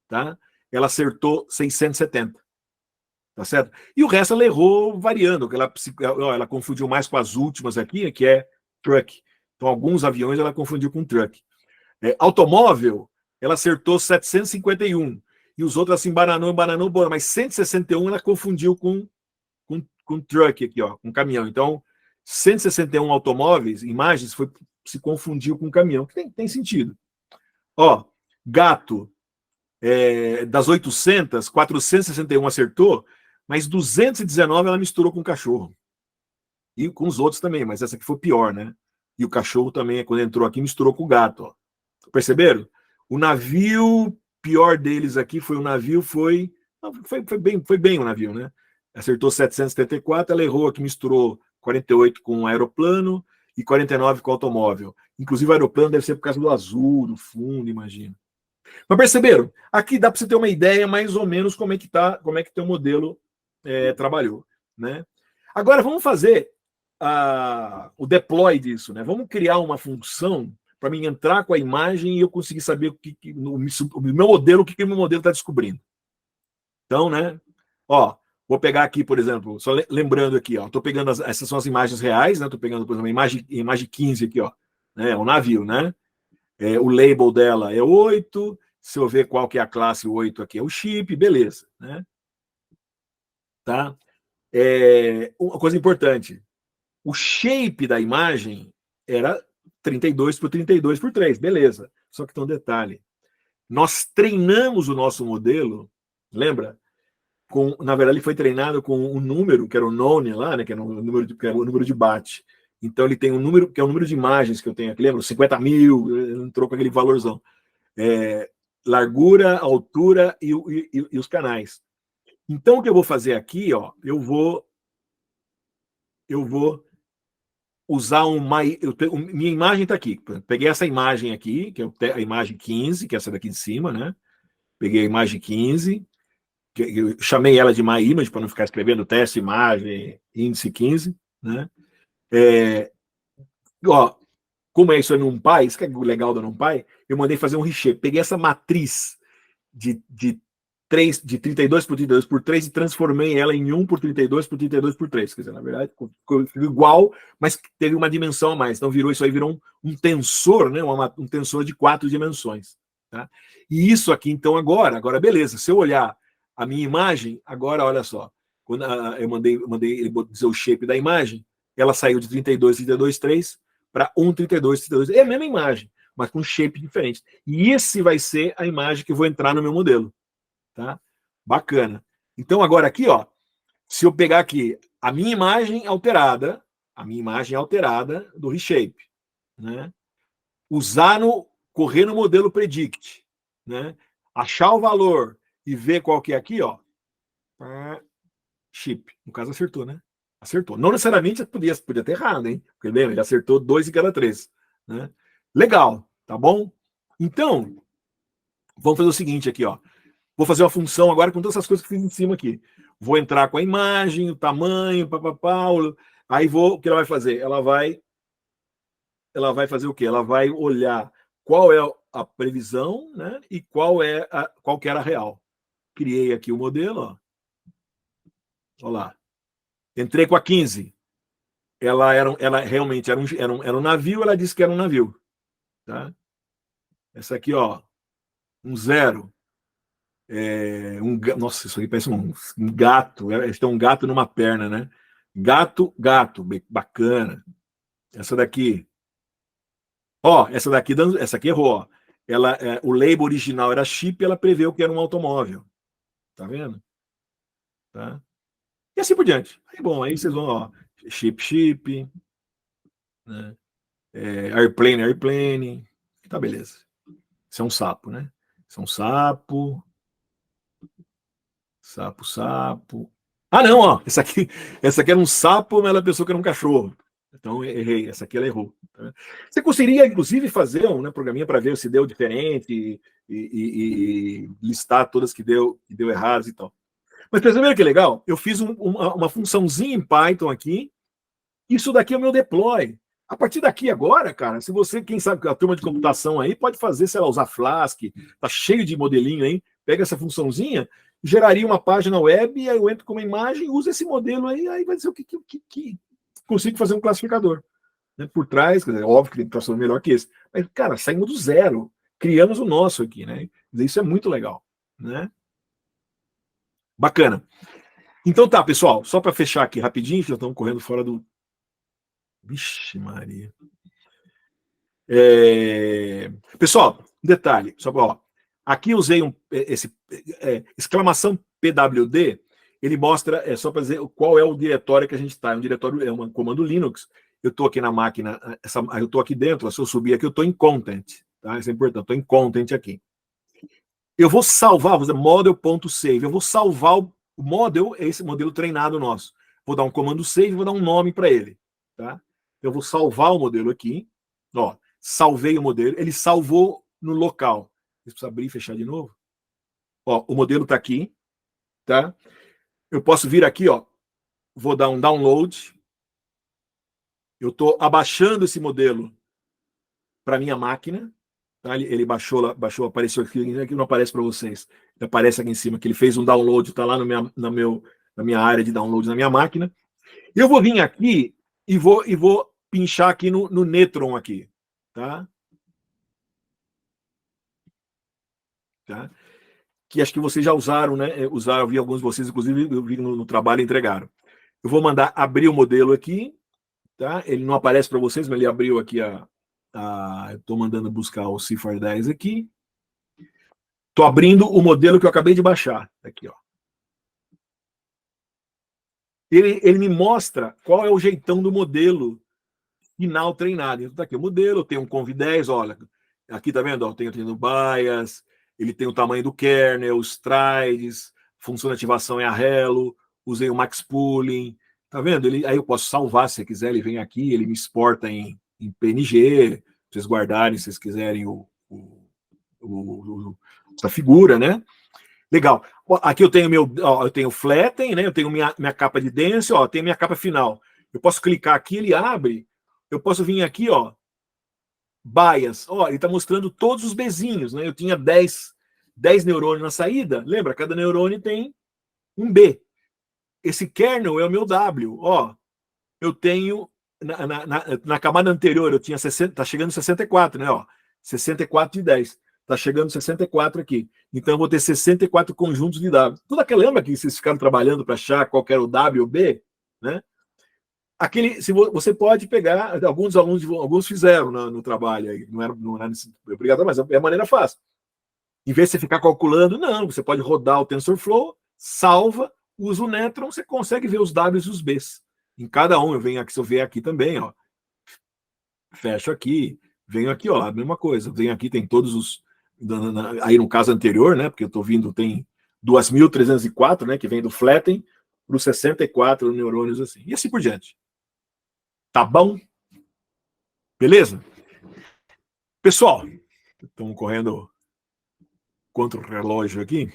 tá? Ela acertou 670. Tá certo? E o resto ela errou variando, ela confundiu mais com as últimas aqui, que é truck. Então, alguns aviões ela confundiu com truck. Automóvel, ela acertou 751. E os outros, assim, bananou, mas 161 ela confundiu com truck aqui, ó, com caminhão. Então, 161 automóveis, imagens, se confundiu com caminhão, que tem sentido. Ó, gato, das 800, 461 acertou, mas 219 ela misturou com cachorro. E com os outros também, mas essa aqui foi pior, né? E o cachorro também, quando entrou aqui, misturou com o gato. Ó. Perceberam? O navio pior deles aqui foi foi bem o navio, né? Acertou 774, ela errou aqui, misturou 48 com aeroplano e 49 com automóvel. Inclusive o aeroplano deve ser por causa do azul, do fundo, imagina. Mas perceberam? Aqui dá para você ter uma ideia mais ou menos como é que teu modelo trabalhou, né? Agora vamos fazer o deploy disso, né? Vamos criar uma função para mim entrar com a imagem e eu conseguir saber o meu modelo, o que o meu modelo está descobrindo. Então, né? Ó, vou pegar aqui, por exemplo, só lembrando aqui, ó, estou pegando essas são as imagens reais, né? Estou pegando, por exemplo, a imagem 15 aqui, ó, né? O navio, né? O label dela é 8. Se eu ver qual que é a classe 8 aqui, é o chip, beleza, né? Tá? Uma coisa importante, o shape da imagem era 32 por 32 por 3, beleza. Só que tem um detalhe. Nós treinamos o nosso modelo, lembra? Na verdade, ele foi treinado com um número, que era o none lá, né? Que era o número de byte. Então, ele tem um número, que é o número de imagens que eu tenho aqui, lembra? 50.000, entrou com aquele valorzão. Largura, altura e os canais. Então, o que eu vou fazer aqui, ó, eu vou usar minha imagem está aqui. Peguei essa imagem aqui, que é a imagem 15, que é essa daqui de cima, né? Peguei a imagem 15, que eu chamei ela de MyImage para não ficar escrevendo teste, imagem, índice 15, né? Ó, como é isso aí no NumPy, isso que é legal do NumPy, eu mandei fazer um reshape. Peguei essa matriz de 32 por 32 por 3 e transformei ela em 1 por 32 por 32 por 3. Quer dizer, na verdade, ficou igual, mas teve uma dimensão a mais. Então, isso aí virou um tensor, né? Um tensor de 4 dimensões. Tá? E isso aqui, então, agora, beleza. Se eu olhar a minha imagem, agora, olha só. Quando eu mandei ele dizer o shape da imagem, ela saiu de 32, 32, 3 para 1, 32, 32. É a mesma imagem, mas com shape diferente. E esse vai ser a imagem que eu vou entrar no meu modelo. Tá? Bacana. Então, agora aqui, ó, se eu pegar aqui a minha imagem alterada do reshape, né? Correr no modelo predict, né? Achar o valor e ver qual que é aqui, ó. Chip. No caso, acertou, né? Acertou. Não necessariamente podia ter errado, hein? Porque lembra, ele acertou 2 em cada 3. Né? Legal, tá bom? Então, vamos fazer o seguinte aqui, ó. Vou fazer uma função agora com todas essas coisas que fiz em cima aqui. Vou entrar com a imagem, o tamanho, papapá. Aí o que ela vai fazer? Ela vai fazer o quê? Ela vai olhar qual é a previsão, né? E qual que era a real. Criei aqui o modelo, ó. Olha lá. Entrei com a 15. Ela realmente era um navio, ela disse que era um navio. Tá? Essa aqui, ó, um 0. Nossa, isso aqui parece um gato. Eles têm um gato numa perna, né? Gato, bacana. Essa daqui. Ó, essa aqui errou, ó. O label original era chip, ela preveu que era um automóvel. Tá vendo? Tá? E assim por diante. Aí, bom, aí vocês vão, ó, chip, né? Airplane. Tá, beleza. Isso é um sapo, né? Isso é um sapo. Sapo. Ah, não, ó. Essa aqui era um sapo, mas ela pensou que era um cachorro. Então, errei. Essa aqui ela errou. Tá? Você conseguiria, inclusive, fazer um, né, programinha para ver se deu diferente e listar todas que deu erradas e tal. Mas perceberam que legal? Eu fiz uma funçãozinha em Python aqui. Isso daqui é o meu deploy. A partir daqui agora, cara, se você, quem sabe, a turma de computação aí pode fazer, sei lá, usar Flask, tá cheio de modelinho aí, pega essa funçãozinha, geraria uma página web, e aí eu entro com uma imagem, uso esse modelo aí vai dizer o que consigo fazer um classificador. Né? Por trás, quer dizer, óbvio que tem classificador melhor que esse. Mas, cara, saímos do zero, criamos o nosso aqui, né? Isso é muito legal, né? Bacana. Então tá, pessoal, só para fechar aqui rapidinho, já estamos correndo fora do. Vixe, Maria. Pessoal, um detalhe, só ó, aqui usei esse exclamação PWD, ele mostra, só para dizer qual é o diretório que a gente está, é um diretório, é um comando Linux. Eu estou aqui na máquina, eu estou aqui dentro, se eu subir aqui, eu estou em content, tá? Isso é importante, estou em content aqui. Eu vou salvar, vou dizer model.save, eu vou salvar o model, esse modelo treinado nosso. Vou dar um comando save, vou dar um nome para ele, tá? Eu vou salvar o modelo aqui, ó. Salvei o modelo, ele salvou no local. Precisa abrir e fechar de novo. Ó, o modelo está aqui, tá? Eu posso vir aqui, ó, vou dar um download. Eu estou abaixando esse modelo para minha máquina, tá? Ele baixou, apareceu aqui não aparece para vocês. Ele aparece aqui em cima que ele fez um download, está lá na minha área de download na minha máquina. Eu vou vir aqui e vou pinchar aqui no Netron aqui, tá? Tá? Que acho que vocês já usaram, né? Eu vi alguns de vocês, inclusive, eu vi no trabalho entregaram. Eu vou mandar abrir o modelo aqui, tá? Ele não aparece para vocês, mas ele abriu aqui eu estou mandando buscar o Cifar 10 aqui. Estou abrindo o modelo que eu acabei de baixar. Aqui, ó. Ele me mostra qual é o jeitão do modelo final treinado. Então, tá aqui o modelo, tem um Conv 10, olha. Aqui tá vendo? Ó, tem o bias, ele tem o tamanho do kernel, os strides, função de ativação é a Hello, usei o Max Pooling, tá vendo? Aí eu posso salvar se você quiser, ele vem aqui, ele me exporta em PNG, pra vocês guardarem se vocês quiserem essa figura, né? Legal. Aqui eu tenho eu tenho flatten, né? Eu tenho minha capa de dense, ó, tem minha capa final. Eu posso clicar aqui, ele abre. Eu posso vir aqui, ó, bias. Ó, ele está mostrando todos os bezinhos, né? Eu tinha 10 neurônios na saída. Lembra? Cada neurônio tem um B. Esse kernel é o meu W. Ó, eu tenho na camada anterior eu tinha 60, tá chegando 64, né? Ó, 64 de 10. Tá chegando 64 aqui. Então eu vou ter 64 conjuntos de W. Tudo aquilo, lembra que vocês ficaram trabalhando para achar qual era o W ou B, né? Se você pode pegar, alguns fizeram no trabalho aí, não era obrigado, mas é a maneira fácil. Em vez de você ficar calculando, não, você pode rodar o TensorFlow, salva, usa o Netron, você consegue ver os Ws e os Bs. Em cada um, eu venho aqui, se eu vier aqui também, ó, fecho aqui, venho aqui, ó, a mesma coisa, venho aqui, tem todos os, aí no caso anterior, né, porque eu estou vindo, tem 2.304, né, que vem do Flatten, para os 64 neurônios assim, e assim por diante. Tá bom? Beleza? Pessoal, estamos correndo contra o relógio aqui.